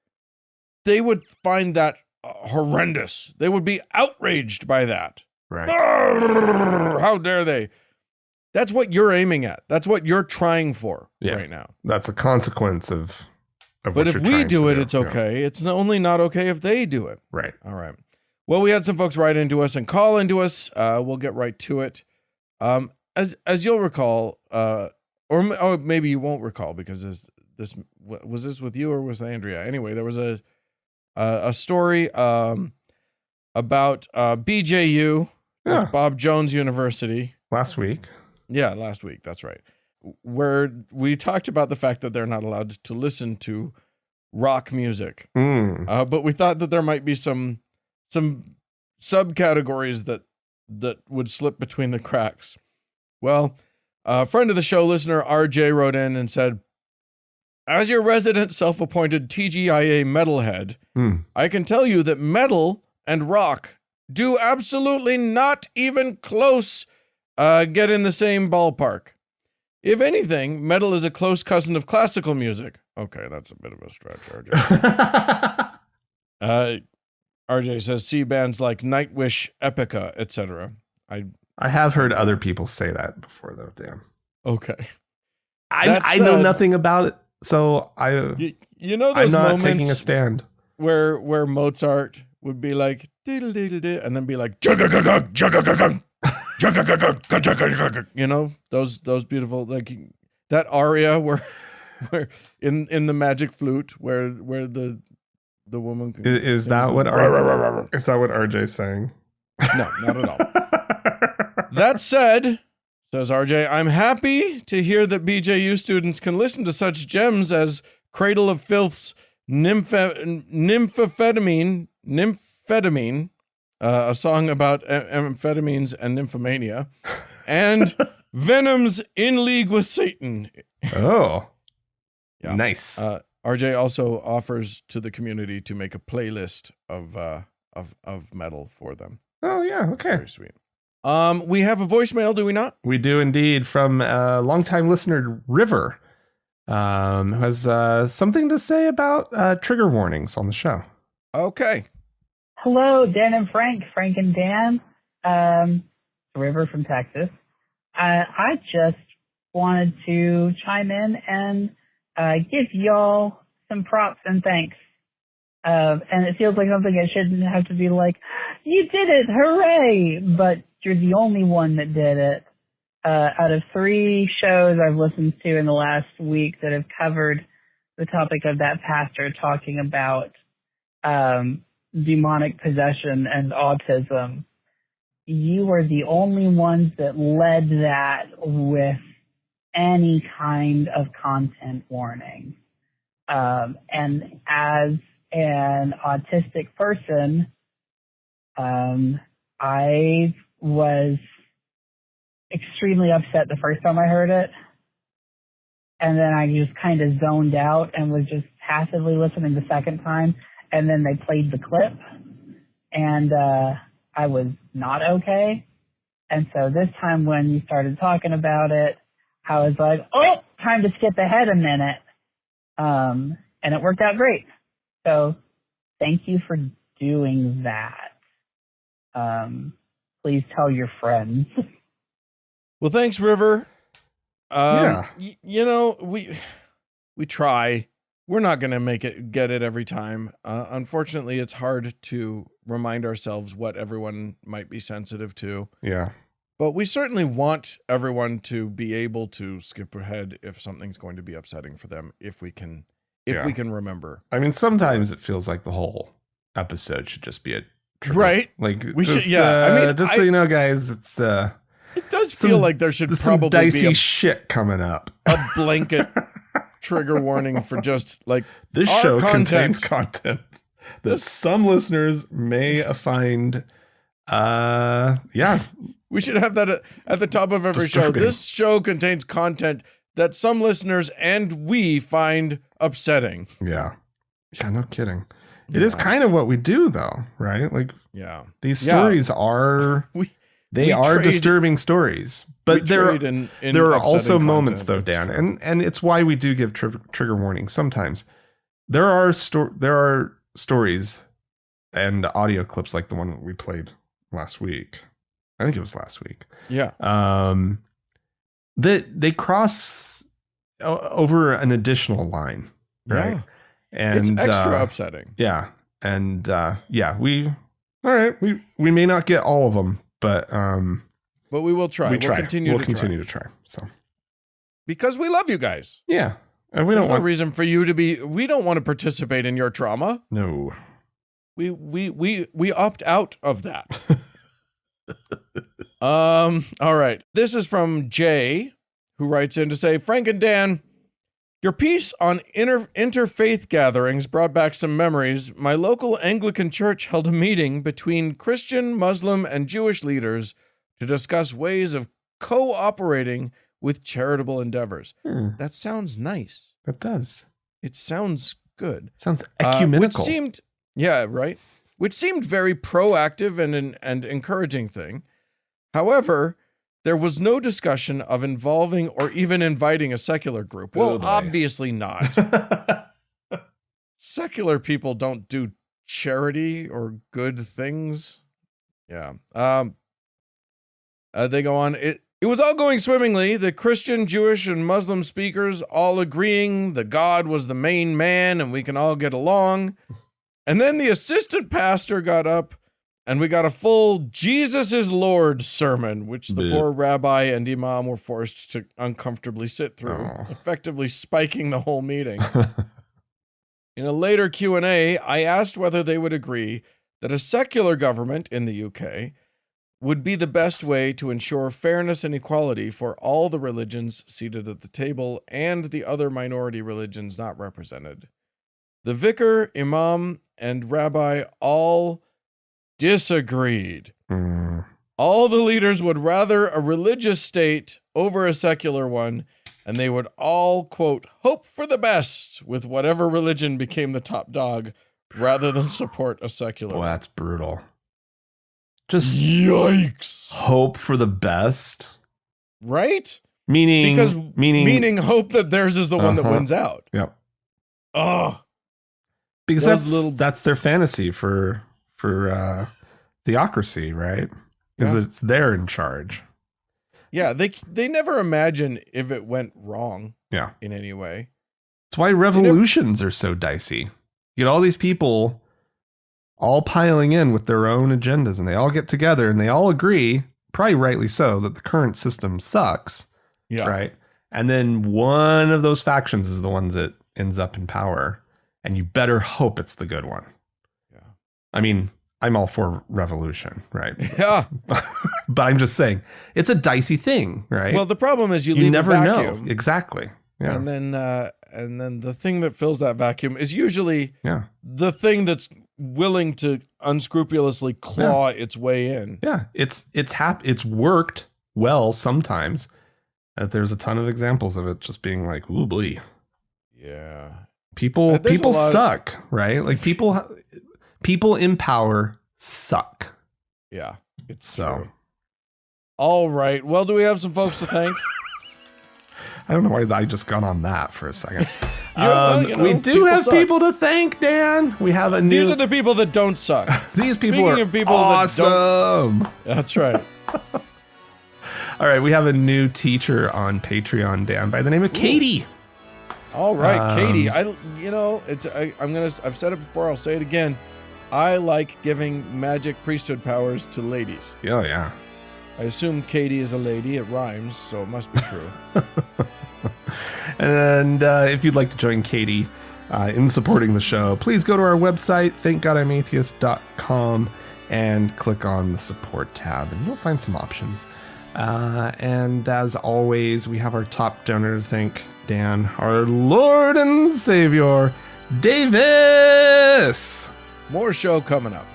they would find that horrendous. They would be outraged by that. Right. How dare they? That's what you're aiming at. That's what you're trying for right now. That's a consequence of but if we do it, it's okay. It's only not okay if they do it. Right. All right. Well, we had some folks write into us and call into us. We'll get right to it. As you'll recall, or maybe you won't recall because this was with you or was it Andrea? Anyway, there was a story about BJU, that's Bob Jones University. Last week. Yeah, last week. That's right. Where we talked about the fact that they're not allowed to listen to rock music. But we thought that there might be some subcategories that would slip between the cracks. Well, a friend of the show, listener RJ, wrote in and said, as your resident self-appointed TGIA metalhead, I can tell you that metal and rock do absolutely not even close get in the same ballpark. If anything, metal is a close cousin of classical music. Okay, that's a bit of a stretch, RJ. RJ says, see bands like Nightwish, Epica, etc. I have heard other people say that before, though, Dan. Okay. I know nothing about it, so you know those I'm not moments taking a stand. Where Mozart would be like, diddle, diddle, diddle, and then be like, jugga, jugga, you know, those beautiful, like that aria where in the Magic Flute where the woman is that what RJ's saying? No, not at all. That said, says RJ, I'm happy to hear that BJU students can listen to such gems as Cradle of Filth's Nymphetamine, a song about amphetamines and nymphomania, and Venom's In League with Satan. Oh, yeah. Nice. RJ also offers to the community to make a playlist of metal for them. Oh yeah, okay. Very sweet. We have a voicemail, do we not? We do indeed, from a longtime listener, River, who has something to say about trigger warnings on the show. Okay. Hello, Dan and Frank and Dan. River from Texas. I just wanted to chime in and give y'all some props and thanks. And it feels like something I shouldn't have to be like, you did it, hooray! But you're the only one that did it. Out of 3 shows I've listened to in the last week that have covered the topic of that pastor talking about demonic possession and autism, you are the only ones that led that with any kind of content warning. And as an autistic person, I was extremely upset the first time I heard it. And then I just kind of zoned out and was just passively listening the second time. And then they played the clip. And I was not okay. And so this time when you started talking about it, I was like, oh, time to skip ahead a minute. And it worked out great. So thank you for doing that. Please tell your friends. Well, thanks, River. Yeah. You know, we try. We're not going to get it every time. Unfortunately, it's hard to remind ourselves what everyone might be sensitive to. Yeah. But we certainly want everyone to be able to skip ahead if something's going to be upsetting for them, if we can remember. I mean, sometimes it feels like the whole episode should just be a trigger. Right. Like We should- just, yeah, I mean, just so you know, guys, it's It does some- feel like there should there's some probably dicey be shit coming up. a blanket trigger warning for just like This our show content. contains content that some listeners may find We should have that at the top of every show. Disturbing. This show contains content that some listeners and we find upsetting. yeah, no kidding. It is kind of what we do though, right? Like Yeah. these Yeah. stories are We are trade- disturbing stories, but we there trade in there are also upsetting moments content. though, Dan, and it's why we do give trigger warnings sometimes. There are stories and audio clips like the one that we played last week. I think it was last week. Yeah. That they cross over an additional line, right? Yeah. And It's extra upsetting. yeah, and we may not get all of them, but But we will try. we We'll try. continue We'll to continue try. to try. So Because we love you guys. yeah, and we There's don't no want reason for you to be we don't want to participate in your trauma. no. We opt out of that. All right. This is from Jay, who writes in to say, Frank and Dan, your piece on interfaith gatherings brought back some memories. My local Anglican church held a meeting between Christian, Muslim, and Jewish leaders to discuss ways of cooperating with charitable endeavors. That sounds nice. That does. It sounds good. Sounds ecumenical. Which seemed, yeah, right. Which seemed very proactive and encouraging thing. However, there was no discussion of involving or even inviting a secular group. Well, Oh, boy. obviously not. Secular people don't do charity or good things. Yeah. They go on. It was all going swimmingly. The Christian, Jewish, and Muslim speakers all agreeing that God was the main man and we can all get along. And then the assistant pastor got up and we got a full Jesus is Lord sermon, which the Bleh. poor rabbi and imam were forced to uncomfortably sit through, Oh. effectively spiking the whole meeting. In a later Q&A, I asked whether they would agree that a secular government in the UK would be the best way to ensure fairness and equality for all the religions seated at the table and the other minority religions not represented. The vicar, imam, and rabbi all disagreed. All the leaders would rather a religious state over a secular one, and they would all, quote, hope for the best with whatever religion became the top dog rather than support a secular Boy, one. that's brutal. Just Yikes. hope for the best. Right? Meaning, Because meaning, meaning hope that theirs is the one that Uh-huh. wins out. Yep. Oh, Because those that's their fantasy for theocracy, right? Because Yeah. it's they're in charge. yeah. They never imagine if it went wrong Yeah. in any way. That's why revolutions are so dicey. You get all these people all piling in with their own agendas, and they all get together and they all agree, probably rightly so, that the current system sucks. Yeah. Right. And then one of those factions is the ones that ends up in power. And you better hope it's the good one. Yeah. I mean, I'm all for revolution, right? Yeah. But I'm just saying it's a dicey thing, right? Well, the problem is you you leave never a know. vacuum. Exactly. Yeah. And then the thing that fills that vacuum is usually Yeah. the thing that's willing to unscrupulously claw its way in. Yeah. It's worked well sometimes. There's a ton of examples of it just being like, ooh, boy. Yeah. People There's a lot of- suck, right? Like people in power suck. Yeah, it's So true. All right. Well, do we have some folks to thank? I don't know why I just got on that for a second. Well, you know, we do people have suck. people to thank, Dan. We have a These new. are the people that don't suck. These people Speaking are of people that don't- awesome. That's right. All right, we have a new teacher on Patreon, Dan, by the name of Katie. All right, Katie. Um, I've said it before. I'll say it again. I like giving magic priesthood powers to ladies. Oh yeah. I assume Katie is a lady. It rhymes, so it must be true. And if you'd like to join Katie in supporting the show, please go to our website, thankgodimatheist.com, and click on the support tab, and you'll find some options. And as always, we have our top donor to thank, Dan, our Lord and Savior, Davis. More show coming up.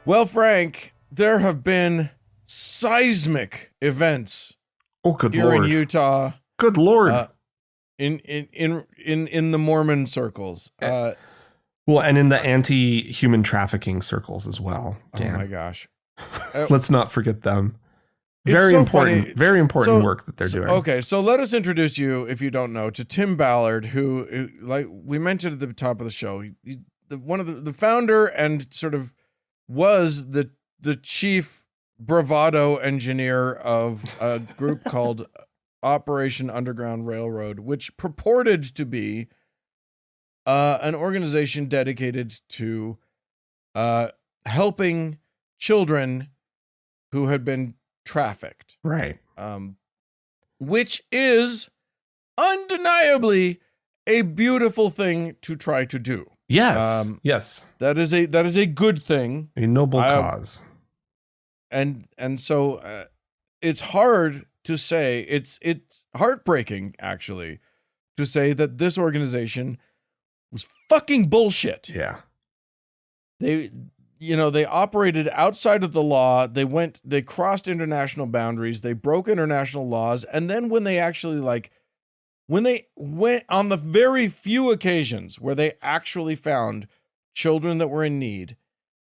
Well, Frank, there have been seismic events Oh, good here Lord. in Utah, Good Lord. in the Mormon circles. Well, and in the anti-human trafficking circles as well. Oh Dan. my gosh. Let's not forget them. It's Very so important, funny. very important So- work that they're doing. Okay, so let us introduce you, if you don't know, to Tim Ballard, who like we mentioned at the top of the show, one of the founder and sort of was the chief bravado engineer of a group called Operation Underground Railroad, which purported to be an organization dedicated to helping children who had been trafficked, Right. which is undeniably a beautiful thing to try to do. Yes. Yes. That is a good thing, A noble I- cause. and so it's hard to say. It's heartbreaking actually to say that this organization was fucking bullshit. Yeah. They operated outside of the law. They crossed international boundaries. They broke international laws. And then when they actually when they went on the very few occasions where they actually found children that were in need,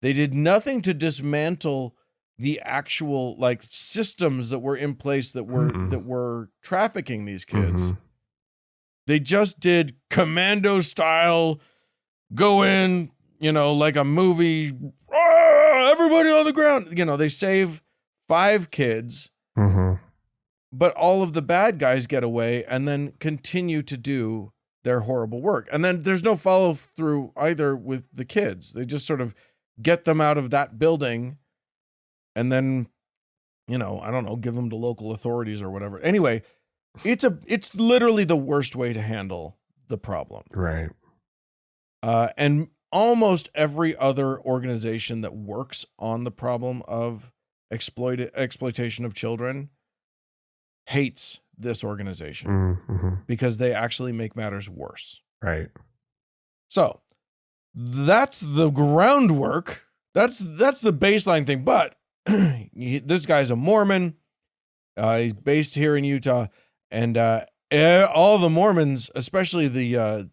they did nothing to dismantle the actual systems that were in place that were trafficking these kids. Mhm. They just did commando style, go in, like a movie, everybody on the ground. They save 5 kids, Mhm. but all of the bad guys get away and then continue to do their horrible work. And then there's no follow through either with the kids. They just sort of get them out of that building and then, I don't know, give them to local authorities or whatever. Anyway, it's literally the worst way to handle the problem. Right. And almost every other organization that works on the problem of exploitation of children hates this organization Mm-hmm. because they actually make matters worse. Right. So that's the groundwork. That's the baseline thing. But this guy's a Mormon. He's based here in Utah, and all the Mormons, especially the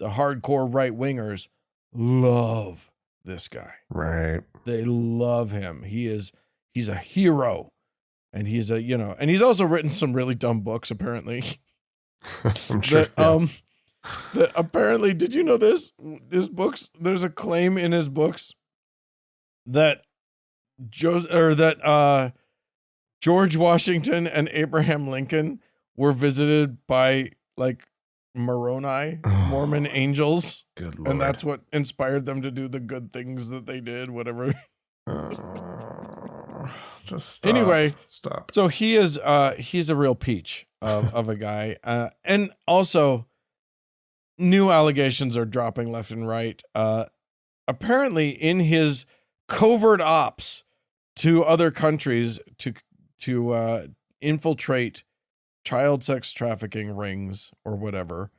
hardcore right wingers, love this guy. Right. They love him. He's a hero, and he's and he's also written some really dumb books apparently. I'm sure. that apparently, did you know this? His books, there's a claim in his books that George Washington and Abraham Lincoln were visited by Moroni, Mormon angels, Good Lord. and that's what inspired them to do the good things that they did, whatever. Just stop. Anyway, Stop. so he's a real peach of a guy, and also new allegations are dropping left and right. Apparently, in his covert ops to other countries to infiltrate child sex trafficking rings or whatever,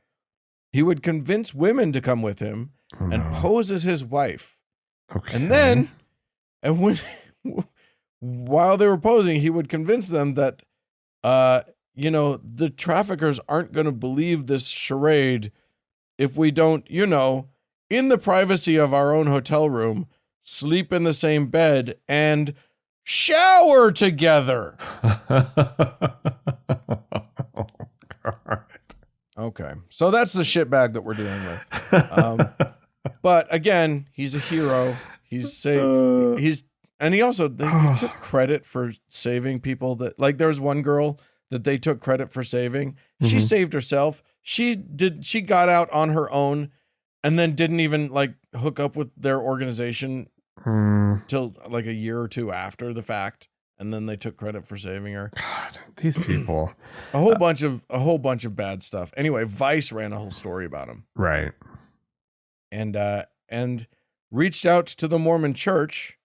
he would convince women to come with him Oh, and no. pose as his wife, Okay. and when while they were posing, he would convince them that the traffickers aren't going to believe this charade if we don't, in the privacy of our own hotel room, sleep in the same bed and shower together. Okay, so that's the shitbag that we're dealing with. But again, he's a hero. He also they took credit for saving people that, like, there was one girl that they took credit for saving. She saved herself. She got out on her own and then didn't even like hook up with their organization till like a year or two after the fact. And then they took credit for saving her. God, these people. A whole bunch of bad stuff. Anyway, Vice ran a whole story about him. Right. And reached out to the Mormon Church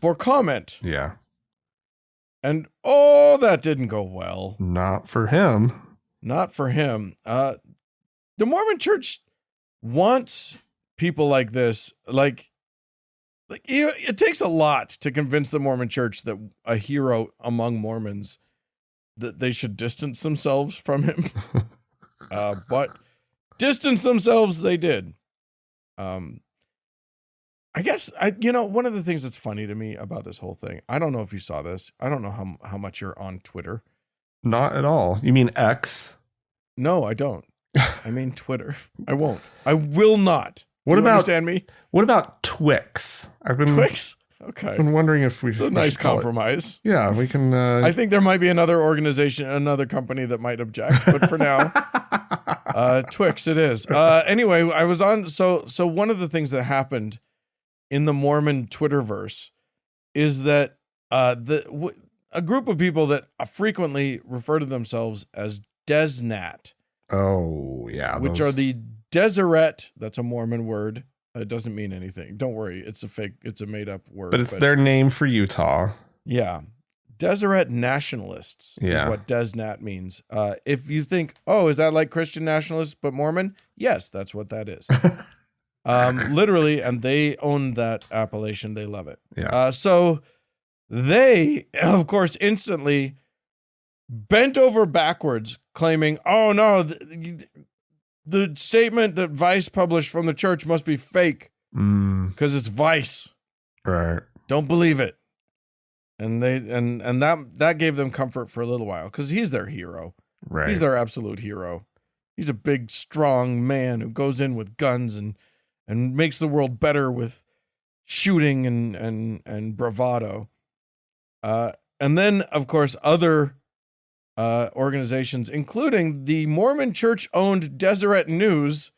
for comment. Yeah. And that didn't go well. Not for him. Not for him. The Mormon Church wants people like this. Like it takes a lot to convince the Mormon Church that a hero among Mormons, that they should distance themselves from him. But distance themselves they did. I guess one of the things that's funny to me about this whole thing, I don't know if you saw this. I don't know how much you're on Twitter. Not at all. You mean X? No, I don't. I mean Twitter. I won't. I will not. What about, understand me? What about Twix? Twix? Okay. Been wondering if it's a nice compromise. Yeah, we can. I think there might be another organization, another company that might object, but for now, Twix it is. Anyway, I was on. So one of the things that happened in the Mormon Twitterverse is that a group of people that frequently refer to themselves as Desnat. Oh yeah, which are the Deseret. That's a Mormon word. It doesn't mean anything. Don't worry. It's a made up word. But it's their name for Utah. Yeah. Deseret nationalists is what Desnat means. If you think, is that like Christian nationalists but Mormon? Yes, that's what that is. Literally, and they own that appellation. They love it. Yeah. So they, of course, instantly bent over backwards, claiming, "Oh no, the statement that Vice published from the church must be fake because it's Vice. Right? Don't believe it." And they and that gave them comfort for a little while because he's their hero. Right. He's their absolute hero. He's a big, strong man who goes in with guns and makes the world better with shooting and bravado. And then, of course, other organizations, including the Mormon Church-owned Deseret News,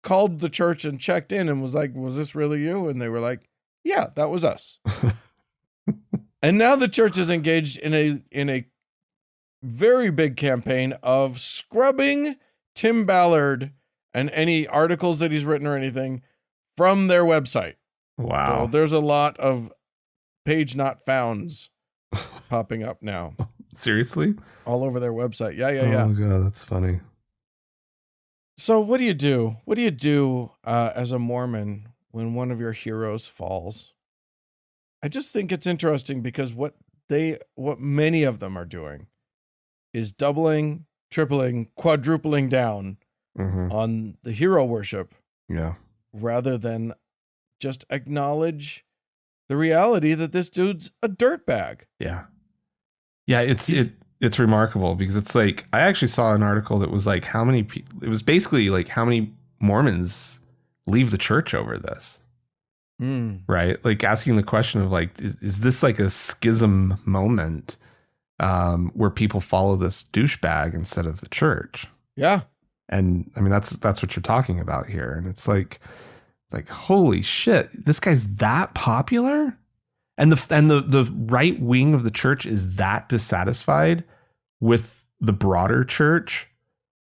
called the church and checked in and was like, "Was this really you?" And they were like, "Yeah, that was us." And now the church is engaged in a very big campaign of scrubbing Tim Ballard and any articles that he's written or anything from their website. Wow. So there's a lot of page not founds popping up now. Seriously? All over their website. Yeah. Oh god, that's funny. So what do you do? What do you do as a Mormon when one of your heroes falls? I just think it's interesting because what many of them are doing is doubling, tripling, quadrupling down on the hero worship. Yeah. Rather than just acknowledge the reality that this dude's a dirtbag. Yeah. Yeah, it's remarkable because it's like I actually saw an article that was like how many it was basically like how many Mormons leave the church over this. Right? Like asking the question of like is this like a schism moment where people follow this douchebag instead of the church? Yeah. And I mean that's what you're talking about here, and it's like holy shit, this guy's that popular? And the right wing of the church is that dissatisfied with the broader church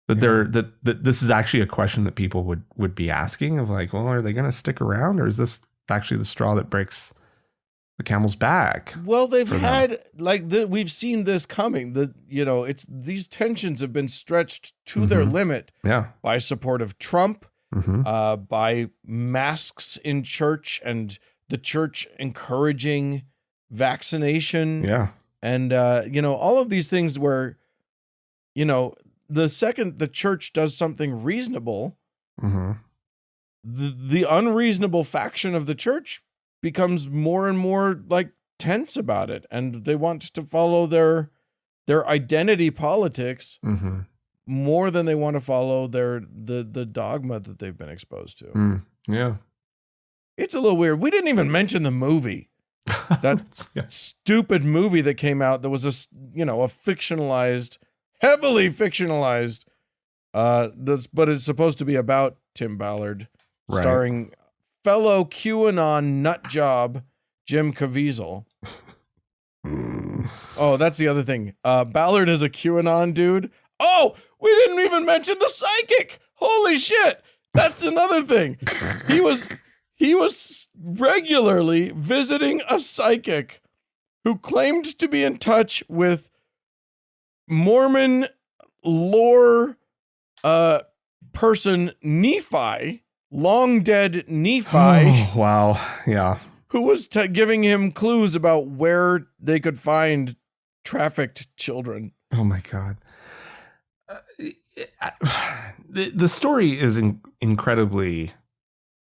that that this is actually a question that people would be asking of like, well, are they going to stick around, or is this actually the straw that breaks the camel's back? Well, they've had we've seen this coming. It's these tensions have been stretched to their limit. Yeah. By support of Trump, by masks in church and the church encouraging vaccination. Yeah. And, all of these things where you know, the second the church does something reasonable, Mm-hmm. the unreasonable faction of the church becomes more and more like tense about it, and they want to follow their identity politics Mm-hmm. more than they want to follow the dogma that they've been exposed to. Mm. Yeah. It's a little weird. We didn't even mention the movie. That Yeah. stupid movie that came out that was a fictionalized, heavily fictionalized, but it's supposed to be about Tim Ballard, Right. starring fellow QAnon nut job Jim Caviezel. Mm. Oh, that's the other thing. Ballard is a QAnon dude. Oh, we didn't even mention the psychic. Holy shit. That's another thing. He was regularly visiting a psychic who claimed to be in touch with Mormon lore person Nephi, long dead Nephi, Oh, wow. Yeah. who was giving him clues about where they could find trafficked children. Oh my God. The story is incredibly.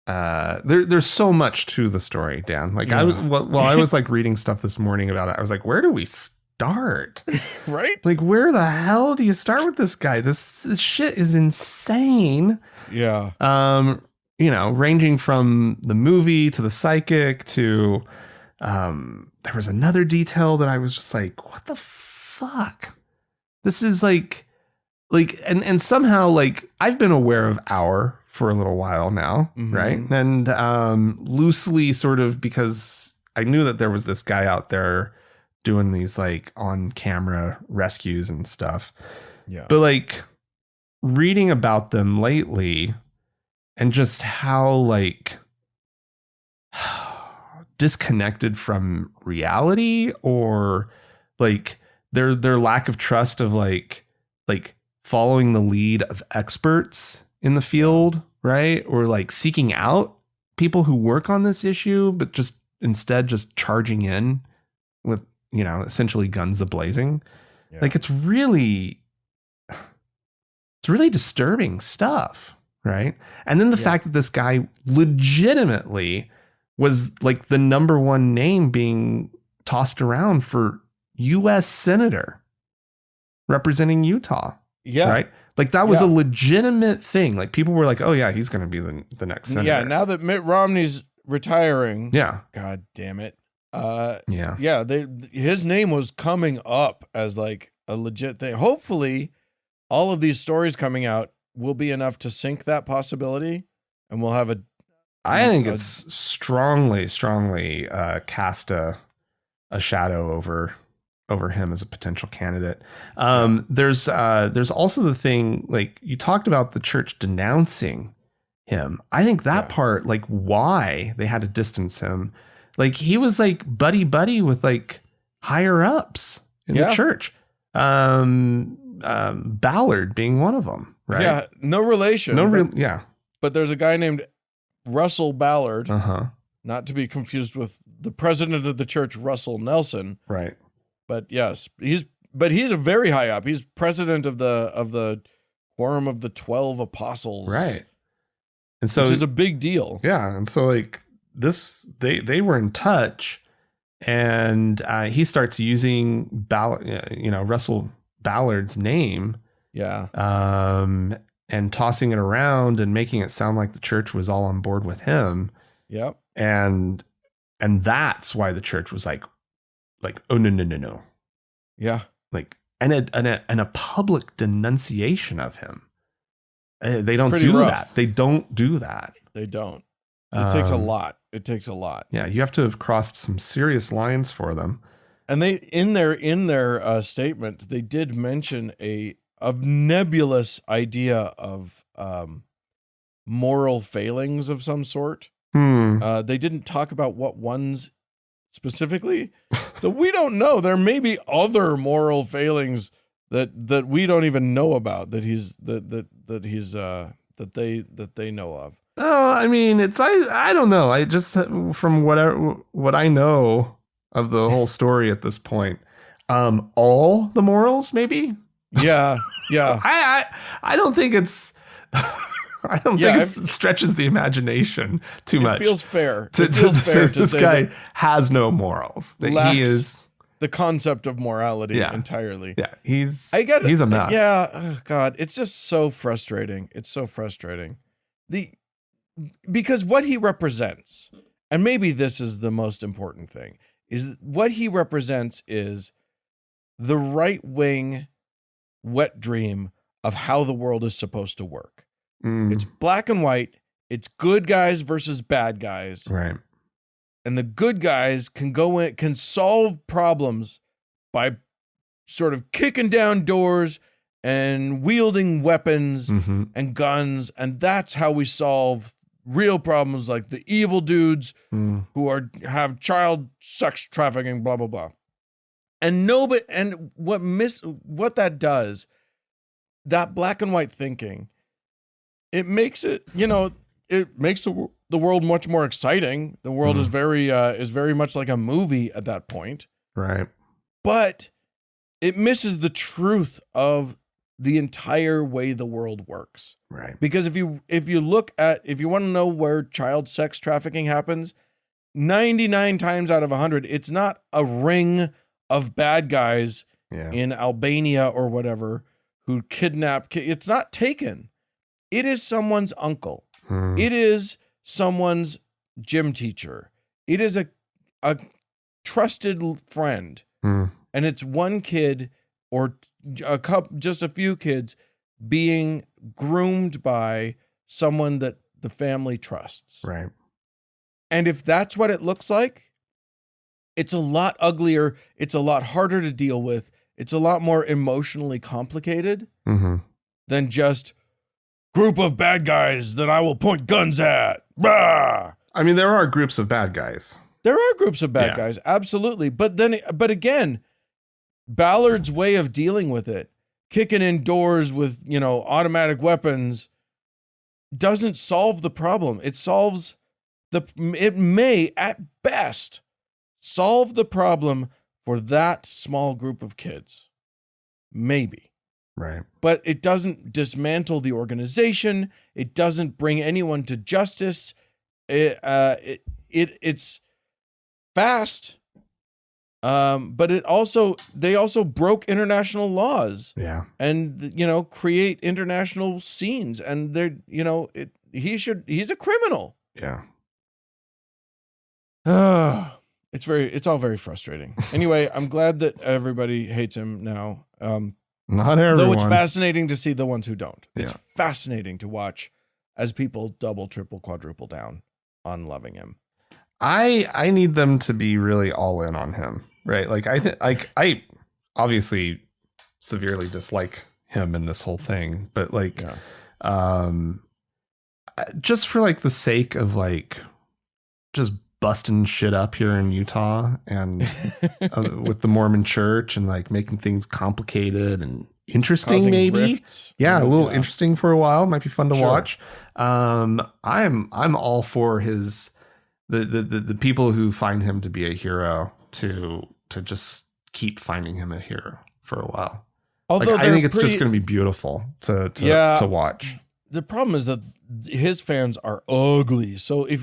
There's so much to the story, Dan. Like Yeah. while I was like reading stuff this morning about it, I was like, where do we start? Right? Like, where the hell do you start with this guy? This shit is insane. Yeah. Ranging from the movie to the psychic to, there was another detail that I was just like, what the fuck? This is and somehow like I've been aware of Our for a little while now, Mhm. right? And loosely sort of because I knew that there was this guy out there doing these like on camera rescues and stuff. Yeah. But like reading about them lately and just how like disconnected from reality or like their lack of trust of like following the lead of experts in the field, right? Or like seeking out people who work on this issue, but instead just charging in with, essentially guns a-blazing. Yeah. Like it's really disturbing stuff, right? And then the fact that this guy legitimately was like the number one name being tossed around for U.S. senator representing Utah. Yeah. Right. Like that was Yeah. a legitimate thing. Like people were like, oh yeah, he's going to be the next senator. Yeah. Now that Mitt Romney's retiring, Yeah. God damn it. Yeah. Yeah, his name was coming up as like a legit thing. Hopefully, all of these stories coming out will be enough to sink that possibility, and we'll have I think it's strongly cast a shadow over him as a potential candidate. There's also the thing, like you talked about the church denouncing him. I think that part, like why they had to distance him, like he was like buddy with like higher ups in the church. Ballard being one of them, right? Yeah, no relation. Yeah. But there's a guy named Russell Ballard, Uh-huh. not to be confused with the president of the church, Russell Nelson. Right. But yes, he's a very high up. He's president of the Quorum of the 12 Apostles. Right. And so which is a big deal. Yeah. And so like this, they were in touch, and he starts using Russell Ballard's name. Yeah. And tossing it around and making it sound like the church was all on board with him. Yep. And that's why the church was like, oh no. Yeah. Like, and a public denunciation of him. They don't pretty do rough. that. They don't do that. They don't. It takes a lot. It takes a lot. Yeah, you have to have crossed some serious lines for them. And they in their statement, they did mention a nebulous idea of moral failings of some sort. They didn't talk about what ones specifically, so we don't know. There may be other moral failings that we don't even know about that they know of. Oh, I mean, I don't know. I just from what I know of the whole story at this point, all the morals maybe Yeah. Yeah. I don't think it's I don't Yeah, think it stretches the imagination too It much feels fair. to It feels say fair to this say guy that has no morals. That lacks he is the concept of morality Yeah. entirely. yeah, he's He's a mess. Yeah. Oh, God, it's just so frustrating. It's so frustrating. Because what he represents, and maybe this is the most important thing, is what he represents is the right wing wet dream of how the world is supposed to work. Mm, It's black and white. It's good guys versus bad guys. right. And the good guys can solve problems by sort of kicking down doors and wielding weapons Mm-hmm. and guns. And that's how we solve real problems like the evil dudes Mm, who have child sex trafficking, blah, blah, blah. And what that does, that black and white thinking, it makes it, it makes the world much more exciting. The world is very much like a movie at that point, right. but it misses the truth of the entire way the world works. Right. Because if you want to know where child sex trafficking happens, 99 times out of 100, it's not a ring of bad guys Yeah. in Albania or whatever who kidnap. It's not taken. It is someone's uncle. Mm, It is someone's gym teacher. It is a trusted friend, mm, and it's one kid or just a few kids being groomed by someone that the family trusts. right. And if that's what it looks like, it's a lot uglier. It's a lot harder to deal with. It's a lot more emotionally complicated Mm-hmm. than just group of bad guys that I will point guns at. Bah! I mean, there are groups of bad guys. There are groups of bad Yeah. guys, absolutely. But again, Ballard's way of dealing with it, kicking in doors with, automatic weapons, doesn't solve the problem. It may at best solve the problem for that small group of kids. Maybe. Right. But it doesn't dismantle the organization. It doesn't bring anyone to justice. It's fast. But they also broke international laws Yeah. and, create international scenes. And he's a criminal. Yeah. It's all very frustrating. Anyway, I'm glad that everybody hates him now. Not everyone. Though it's fascinating to see the ones who don't. It's Yeah. fascinating to watch as people double, triple, quadruple down on loving him. I need them to be really all in on him, right? Like I obviously severely dislike him in this whole thing, but like, Yeah. just for like the sake of like just busting shit up here in Utah and with the Mormon Church and like making things complicated and interesting, Causing maybe. rifts. Yeah, a little interesting for a while. Might be fun to Sure. watch. I'm all for his the people who find him to be a hero to just keep finding him a hero for a while. Although Like, I think it's just going to be beautiful to watch. The problem is that his fans are ugly. So if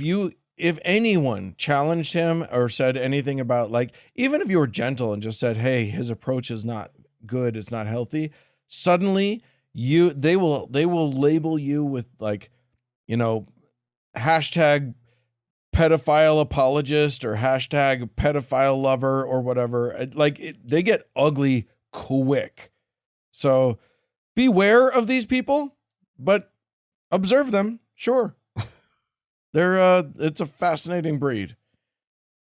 anyone challenged him or said anything about, like, even if you were gentle and just said, hey, his approach is not good, it's not healthy, suddenly they will label you with like, hashtag pedophile apologist or hashtag pedophile lover or whatever. They get ugly quick. So beware of these people, but observe them. Sure. It's a fascinating breed.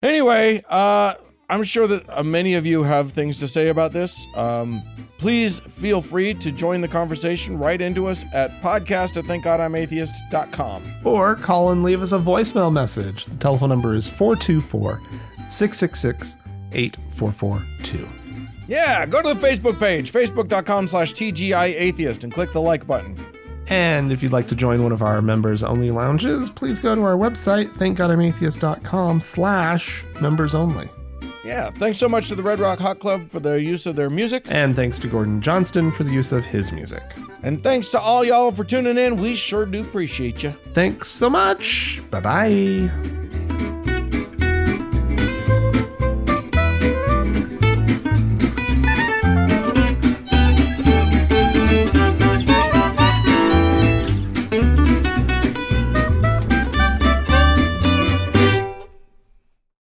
Anyway, I'm sure that many of you have things to say about this. Please feel free to join the conversation. Write into us at podcast@thankgodimatheist.com. Or call and leave us a voicemail message. The telephone number is 424-666-8442. Yeah, go to the Facebook page, facebook.com/TGIAtheist, and click the like button. And if you'd like to join one of our members-only lounges, please go to our website, thankgodimatheist.com/members-only. Yeah, thanks so much to the Red Rock Hot Club for the use of their music. And thanks to Gordon Johnston for the use of his music. And thanks to all y'all for tuning in. We sure do appreciate you. Thanks so much. Bye-bye.